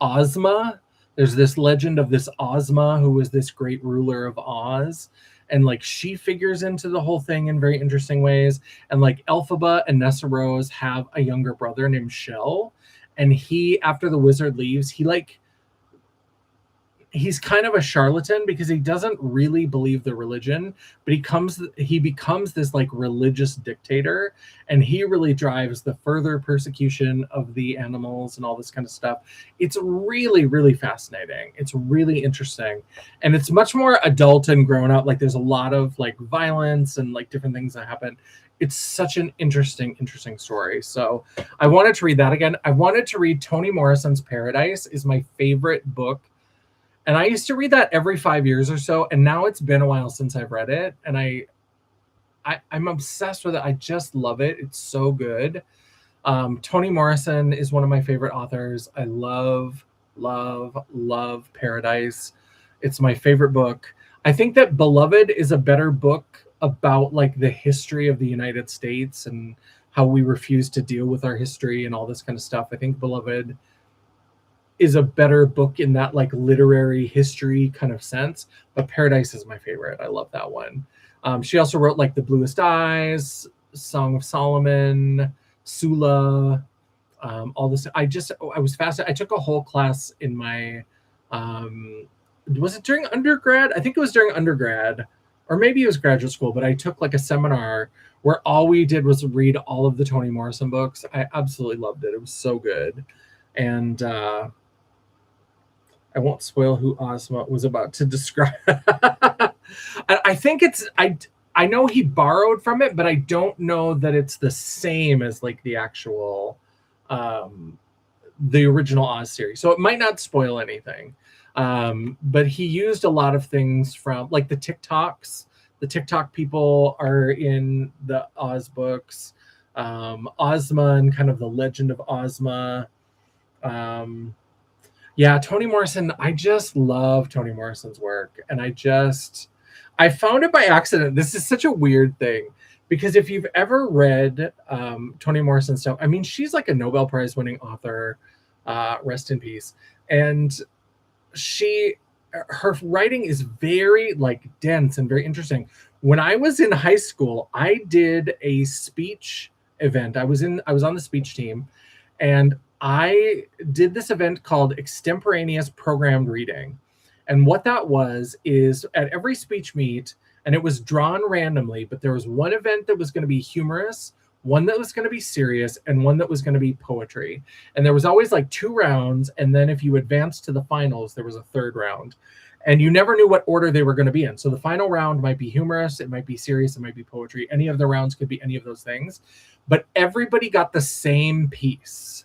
Ozma. There's this legend of this Ozma, who was this great ruler of Oz. And like, she figures into the whole thing in very interesting ways. And like, Elphaba and Nessa Rose have a younger brother named Shell. And he, after the wizard leaves, he's kind of a charlatan, because he doesn't really believe the religion, but he becomes this like religious dictator, and he really drives the further persecution of the animals and all this kind of stuff. It's really, really fascinating. It's really interesting, and it's much more adult and grown up. Like, there's a lot of like violence and like different things that happen. It's such an interesting story. So I wanted to read that again. I wanted to read Toni Morrison's Paradise, is my favorite book. And I used to read that every 5 years or so. And now it's been a while since I've read it. And I'm obsessed with it. I just love it. It's so good. Toni Morrison is one of my favorite authors. I love, love, love Paradise. It's my favorite book. I think that Beloved is a better book about like the history of the United States and how we refuse to deal with our history and all this kind of stuff. I think Beloved is a better book in that like literary history kind of sense, but Paradise is my favorite. I love that one. She also wrote like The Bluest Eyes, Song of Solomon, Sula, all this. I was fascinated. I took a whole class in my, was it during undergrad? I think it was during undergrad, or maybe it was graduate school, but I took like a seminar where all we did was read all of the Toni Morrison books. I absolutely loved it. It was so good. And I won't spoil who Ozma was about to describe. I think I know he borrowed from it, but I don't know that it's the same as like the actual, the original Oz series. So it might not spoil anything. But he used a lot of things from like the TikToks. The TikTok people are in the Oz books. Ozma and kind of the legend of Ozma. Yeah, Toni Morrison, I just love Toni Morrison's work. And I found it by accident. This is such a weird thing because if you've ever read Toni Morrison stuff, I mean, she's like a Nobel Prize winning author, rest in peace. And she, her writing is very like dense and very interesting. When I was in high school, I did a speech event. I was on the speech team, and I did this event called extemporaneous programmed reading. And what that was is at every speech meet, and it was drawn randomly, but there was one event that was going to be humorous, one that was going to be serious, and one that was going to be poetry. And there was always like two rounds, and then if you advanced to the finals, there was a third round. And you never knew what order they were going to be in. So the final round might be humorous, it might be serious, it might be poetry. Any of the rounds could be any of those things. But everybody got the same piece.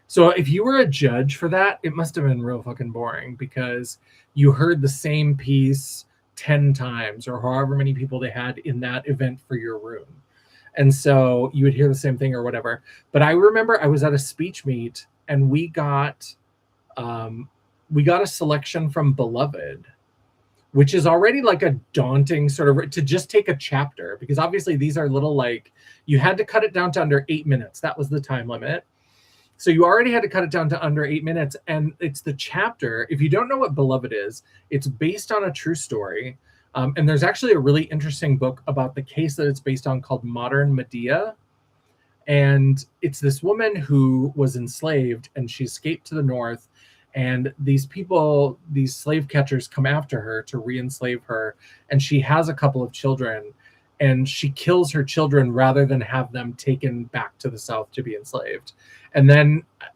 So if you were a judge for that, it must have been real fucking boring because you heard the same piece 10 times or however many people they had in that event for your room. And so you would hear the same thing or whatever. But I remember I was at a speech meet and we got a selection from Beloved, which is already like a daunting sort of to just take a chapter, because obviously these are little, like, you had to cut it down to under 8 minutes. That was the time limit. So you already had to cut it down to under 8 minutes. And it's the chapter. If you don't know what Beloved is, it's based on a true story. And there's actually a really interesting book about the case that it's based on called Modern Medea. And it's this woman who was enslaved and she escaped to the north. And these people, these slave catchers, come after her to re-enslave her. And she has a couple of children. And she kills her children rather than have them taken back to the South to be enslaved. And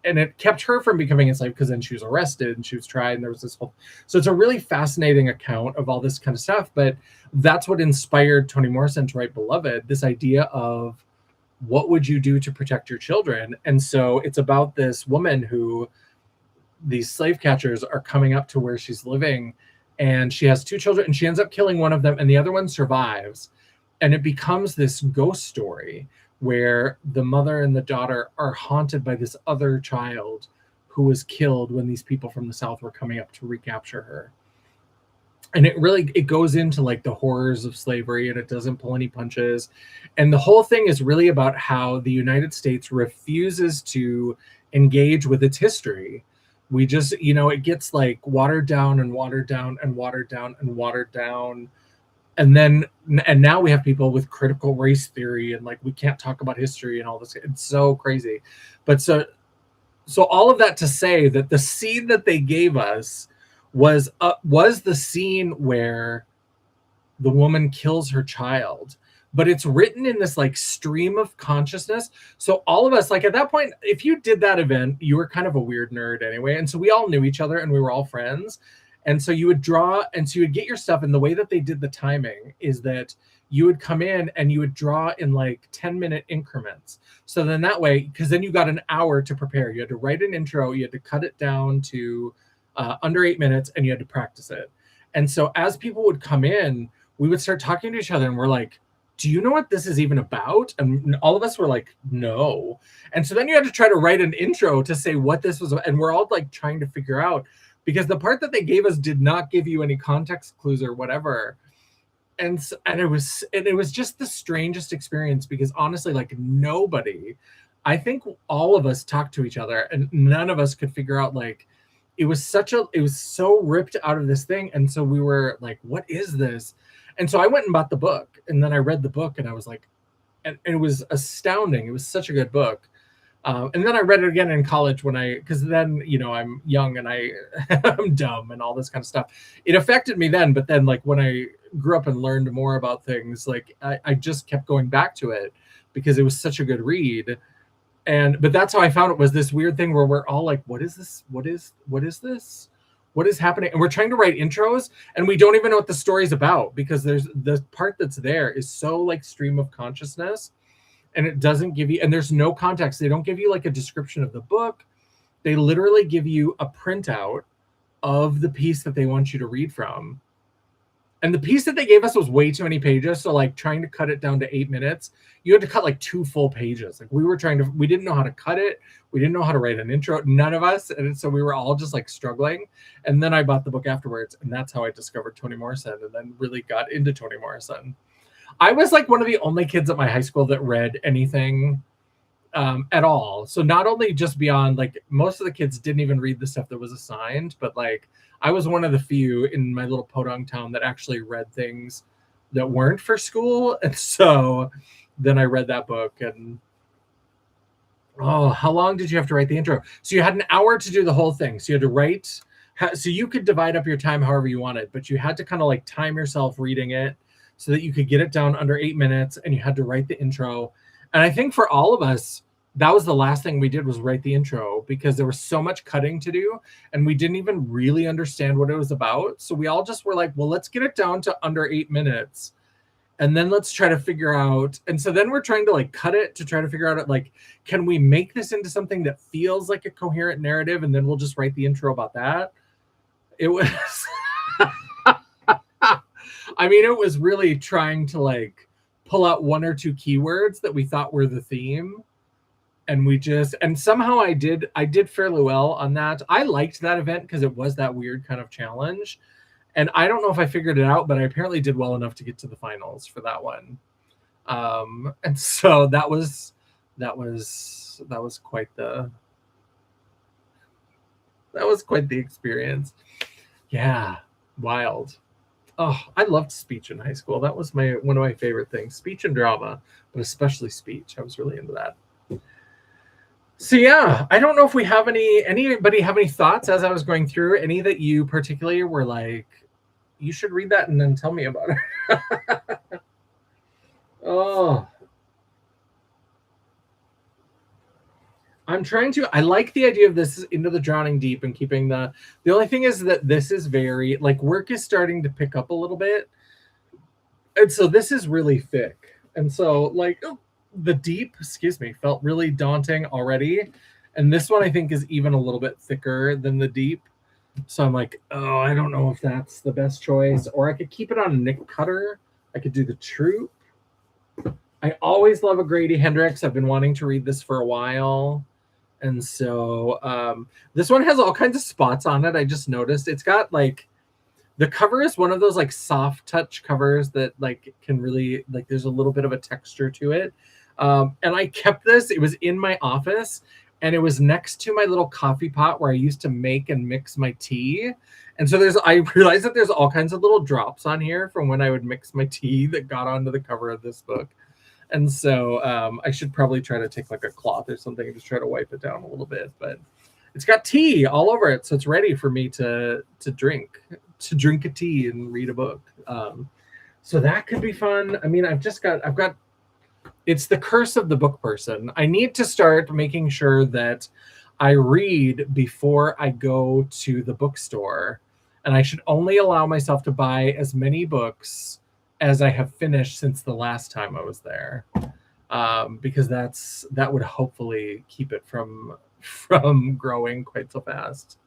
it kept her from becoming enslaved because then she was arrested and she was tried and there was this whole. So it's a really fascinating account of all this kind of stuff. But that's what inspired Toni Morrison to write Beloved, this idea of what would you do to protect your children? And so it's about this woman who these slave catchers are coming up to where she's living, and she has two children and she ends up killing one of them and the other one survives. And it becomes this ghost story where the mother and the daughter are haunted by this other child who was killed when these people from the South were coming up to recapture her. And it goes into like the horrors of slavery, and it doesn't pull any punches. And the whole thing is really about how the United States refuses to engage with its history. We just, it gets like watered down and watered down and watered down and watered down. And now we have people with critical race theory and like we can't talk about history and all this. It's so crazy. But so all of that to say that the scene that they gave us was the scene where the woman kills her child, but it's written in this like stream of consciousness. So all of us, like at that point, if you did that event, you were kind of a weird nerd anyway. And so we all knew each other and we were all friends. And so you would draw, and so you would get your stuff. And the way that they did the timing is that you would come in and you would draw in like 10-minute increments. So then that way, because then you got an hour to prepare. You had to write an intro, you had to cut it down to under 8 minutes, and you had to practice it. And so as people would come in, we would start talking to each other and we're like, do you know what this is even about? And all of us were like, no. And so then you had to try to write an intro to say what this was. And we're all like trying to figure out, because the part that they gave us did not give you any context clues or whatever. And it was just the strangest experience, because honestly, like nobody, I think all of us talked to each other and none of us could figure out, like, it was so ripped out of this thing. And so we were like, what is this? And so I went and bought the book, and then I read the book and I was like, and it was astounding. It was such a good book. And then I read it again in college because then, I'm young and I'm dumb and all this kind of stuff. It affected me then, but then like when I grew up and learned more about things, like I just kept going back to it because it was such a good read. But that's how I found it, was this weird thing where we're all like, what is this? What is this? What is happening? And we're trying to write intros and we don't even know what the story's about, because there's the part that's there is so like stream of consciousness. And it doesn't give you, and there's no context. They don't give you like a description of the book. They literally give you a printout of the piece that they want you to read from. And the piece that they gave us was way too many pages. So like trying to cut it down to 8 minutes, you had to cut like 2 full pages. Like we didn't know how to cut it. We didn't know how to write an intro. None of us. And so we were all just like struggling. And then I bought the book afterwards. And that's how I discovered Toni Morrison and then really got into Toni Morrison. I was like one of the only kids at my high school that read anything at all. So not only just beyond, like most of the kids didn't even read the stuff that was assigned, but like I was one of the few in my little podunk town that actually read things that weren't for school. And so then I read that book. And oh, how long did you have to write the intro? So you had an hour to do the whole thing. So you had to write, so you could divide up your time however you wanted, but you had to kind of like time yourself reading it so that you could get it down under 8 minutes, and you had to write the intro. And I think for all of us, that was the last thing we did, was write the intro, because there was so much cutting to do and we didn't even really understand what it was about. So we all just were like, well, let's get it down to under 8 minutes and then let's try to figure out. And so then we're trying to like cut it to try to figure out, like, can we make this into something that feels like a coherent narrative? And then we'll just write the intro about that. It was, I mean, it was really trying to like pull out 1 or 2 keywords that we thought were the theme. And somehow I did fairly well on that. I liked that event because it was that weird kind of challenge. And I don't know if I figured it out, but I apparently did well enough to get to the finals for that one. And so that was quite the experience. Yeah, wild. Oh, I loved speech in high school. That was one of my favorite things, speech and drama, but especially speech. I was really into that. So yeah, I don't know if we have anybody have any thoughts as I was going through, any that you particularly were like, you should read that and then tell me about it. Oh, I like the idea of this Into the Drowning Deep and keeping the only thing is that this is very, like, work is starting to pick up a little bit. And so this is really thick. And so like, the deep, felt really daunting already. And this one I think is even a little bit thicker than the deep. So I'm like, oh, I don't know if that's the best choice. Or I could keep it on a Nick Cutter. I could do the Troop. I always love a Grady Hendrix. I've been wanting to read this for a while. And so this one has all kinds of spots on it. I just noticed it's got like, the cover is one of those like soft touch covers that like can really, like, there's a little bit of a texture to it. And I kept this, it was in my office and it was next to my little coffee pot where I used to make and mix my tea. And so I realized that there's all kinds of little drops on here from when I would mix my tea that got onto the cover of this book. And so I should probably try to take like a cloth or something and just try to wipe it down a little bit, but it's got tea all over it. So it's ready for me to drink a tea and read a book. So that could be fun. I mean, I've got, it's the curse of the book person. I need to start making sure that I read before I go to the bookstore, and I should only allow myself to buy as many books as I have finished since the last time I was there, because that would hopefully keep it from growing quite so fast.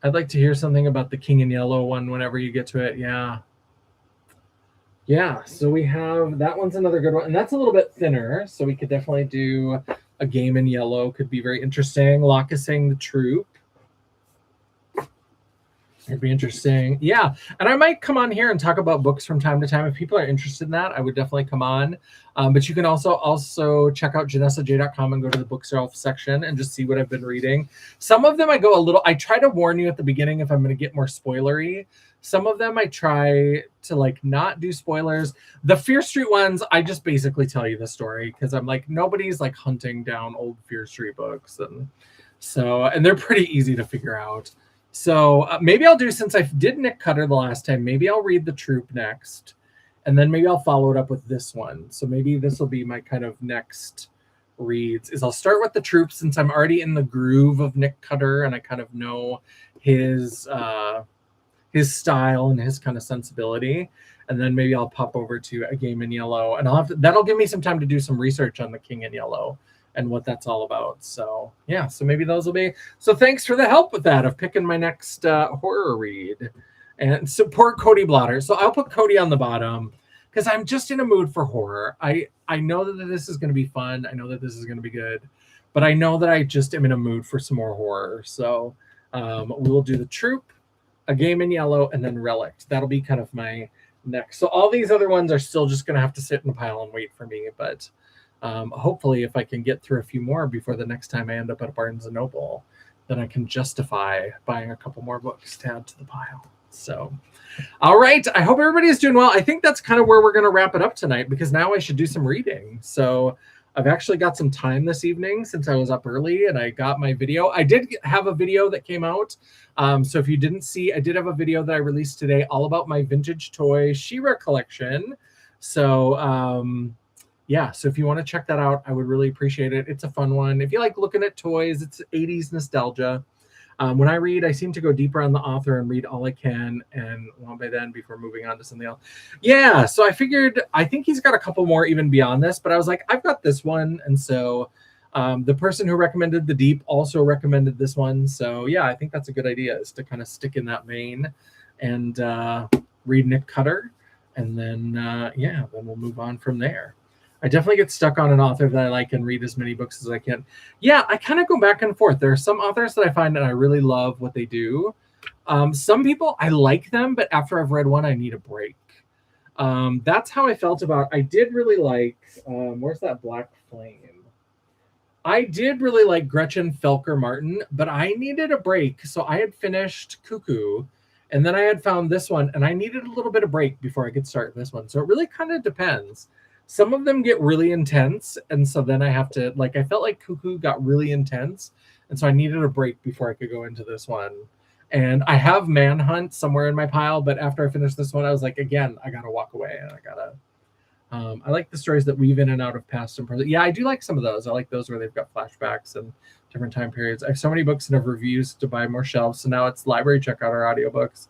I'd like to hear something about the King in Yellow one whenever you get to it. Yeah, so we have, that one's another good one. And that's a little bit thinner, so we could definitely do a game in yellow. Could be very interesting. Locke is saying the Troop. It'd be interesting. Yeah, and I might come on here and talk about books from time to time. If people are interested in that, I would definitely come on. But you can also check out JanessaJ.com and go to the bookshelf section and just see what I've been reading. Some of them I try to warn you at the beginning if I'm going to get more spoilery. Some of them I try to like not do spoilers. The Fear Street ones, I just basically tell you the story because I'm like, nobody's like hunting down old Fear Street books. And they're pretty easy to figure out. So maybe I'll do, since I did Nick Cutter the last time, maybe I'll read the Troop next. And then maybe I'll follow it up with this one. So maybe this will be my kind of next reads, is I'll start with the Troop since I'm already in the groove of Nick Cutter and I kind of know his style and his kind of sensibility. And then maybe I'll pop over to A Game in Yellow, and that'll give me some time to do some research on the King in Yellow and what that's all about. So yeah, so maybe those will be. So thanks for the help with that, of picking my next horror read. and support Cody Blotter. So I'll put Cody on the bottom because I'm just in a mood for horror. I know that this is going to be fun. I know that this is going to be good, but I know that I just am in a mood for some more horror. So we will do The Troop, A Game in Yellow, and then Relict. That'll be kind of my next. So all these other ones are still just going to have to sit in a pile and wait for me. But hopefully, if I can get through a few more before the next time I end up at Barnes & Noble, then I can justify buying a couple more books to add to the pile. So, all right. I hope everybody is doing well. I think that's kind of where we're going to wrap it up tonight, because now I should do some reading. So I've actually got some time this evening since I was up early and I got my video. I did have a video that came out. So if you didn't see, I did have a video that I released today all about my vintage toy She-Ra collection. So yeah, so if you want to check that out, I would really appreciate it. It's a fun one. If you like looking at toys, it's 80s nostalgia. When I read, I seem to go deeper on the author and read all I can and one by then before moving on to something else. Yeah, so I figured, I think he's got a couple more even beyond this, but I was like, I've got this one. And so the person who recommended The Deep also recommended this one. So yeah, I think that's a good idea, is to kind of stick in that vein and read Nick Cutter. And then, yeah, then we'll move on from there. I definitely get stuck on an author that I like and read as many books as I can. Yeah, I kind of go back and forth. There are some authors that I find that I really love what they do. Some people, I like them, but after I've read one, I need a break. That's how I felt about, I did really like, where's that Black Flame? I did really like Gretchen Felker Martin, but I needed a break. So I had finished Cuckoo, and then I had found this one, and I needed a little bit of break before I could start this one. So it really kind of depends. Some of them get really intense, and so then I have to, like, I felt like Cuckoo got really intense, and so I needed a break before I could go into this one. And I have Manhunt somewhere in my pile, but after I finished this one, I was like, again, I gotta walk away, and I gotta. I like the stories that weave in and out of past and present. Yeah, I do like some of those. I like those where they've got flashbacks and different time periods. I have so many books and have reviews to buy more shelves, so now it's library check out our audiobooks.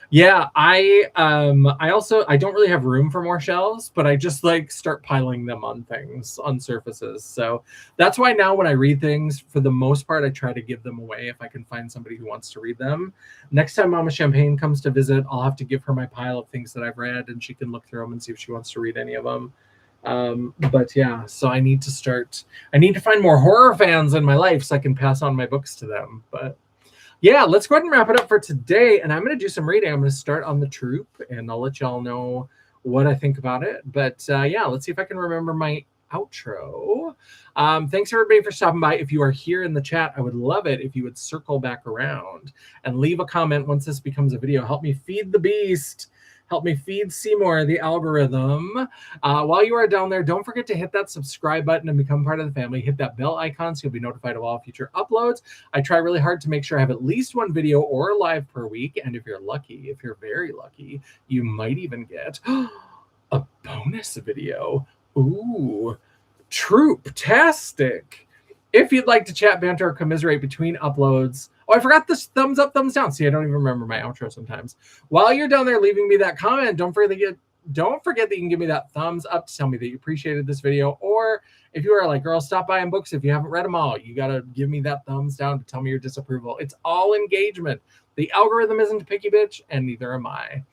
Yeah, I also, I don't really have room for more shelves, but I just like start piling them on things, on surfaces. So that's why now when I read things, for the most part, I try to give them away if I can find somebody who wants to read them. Next time Mama Champagne comes to visit, I'll have to give her my pile of things that I've read, and she can look through them and see if she wants to read any of them. But yeah, so I need to find more horror fans in my life so I can pass on my books to them. But yeah, let's go ahead and wrap it up for today. And I'm going to do some reading. I'm going to start on The Troop, and I'll let y'all know what I think about it. But yeah, let's see if I can remember my outro. Thanks everybody for stopping by. If you are here in the chat, I would love it if you would circle back around and leave a comment once this becomes a video. Help me feed the beast. Help me feed Seymour, the algorithm. While you are down there, don't forget to hit that subscribe button and become part of the family. Hit that bell icon so you'll be notified of all future uploads. I try really hard to make sure I have at least one video or live per week. And if you're lucky, if you're very lucky, you might even get a bonus video. Ooh, Troop-tastic. If you'd like to chat, banter, or commiserate between uploads. Oh, I forgot this thumbs up, thumbs down. See, I don't even remember my outro sometimes. While you're down there leaving me that comment, don't forget that you can give me that thumbs up to tell me that you appreciated this video. Or if you are like, girl, stop buying books. If you haven't read them all, you got to give me that thumbs down to tell me your disapproval. It's all engagement. The algorithm isn't a picky bitch, and neither am I.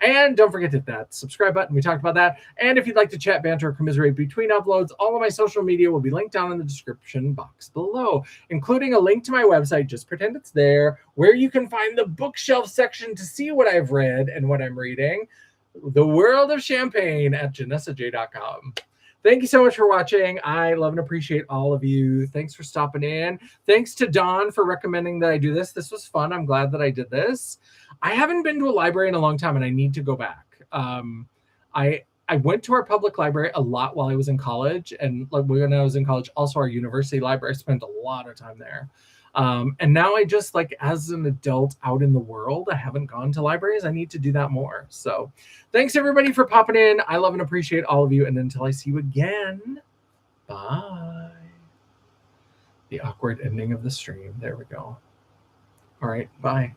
And don't forget to hit that subscribe button. We talked about that. And if you'd like to chat, banter, or commiserate between uploads, all of my social media will be linked down in the description box below, including a link to my website, just pretend it's there, where you can find the bookshelf section to see what I've read and what I'm reading. The World of Champagne at JanessaJ.com. Thank you so much for watching. I love and appreciate all of you. Thanks for stopping in. Thanks to Dawn for recommending that I do this. This was fun. I'm glad that I did this. I haven't been to a library in a long time, and I need to go back. I went to our public library a lot while I was in college, and like when I was in college, also our university library. I spent a lot of time there. And now I just, like, as an adult out in the world, I haven't gone to libraries. I need to do that more. So thanks everybody for popping in. I love and appreciate all of you. And until I see you again, bye. The awkward ending of the stream. There we go. All right. Bye.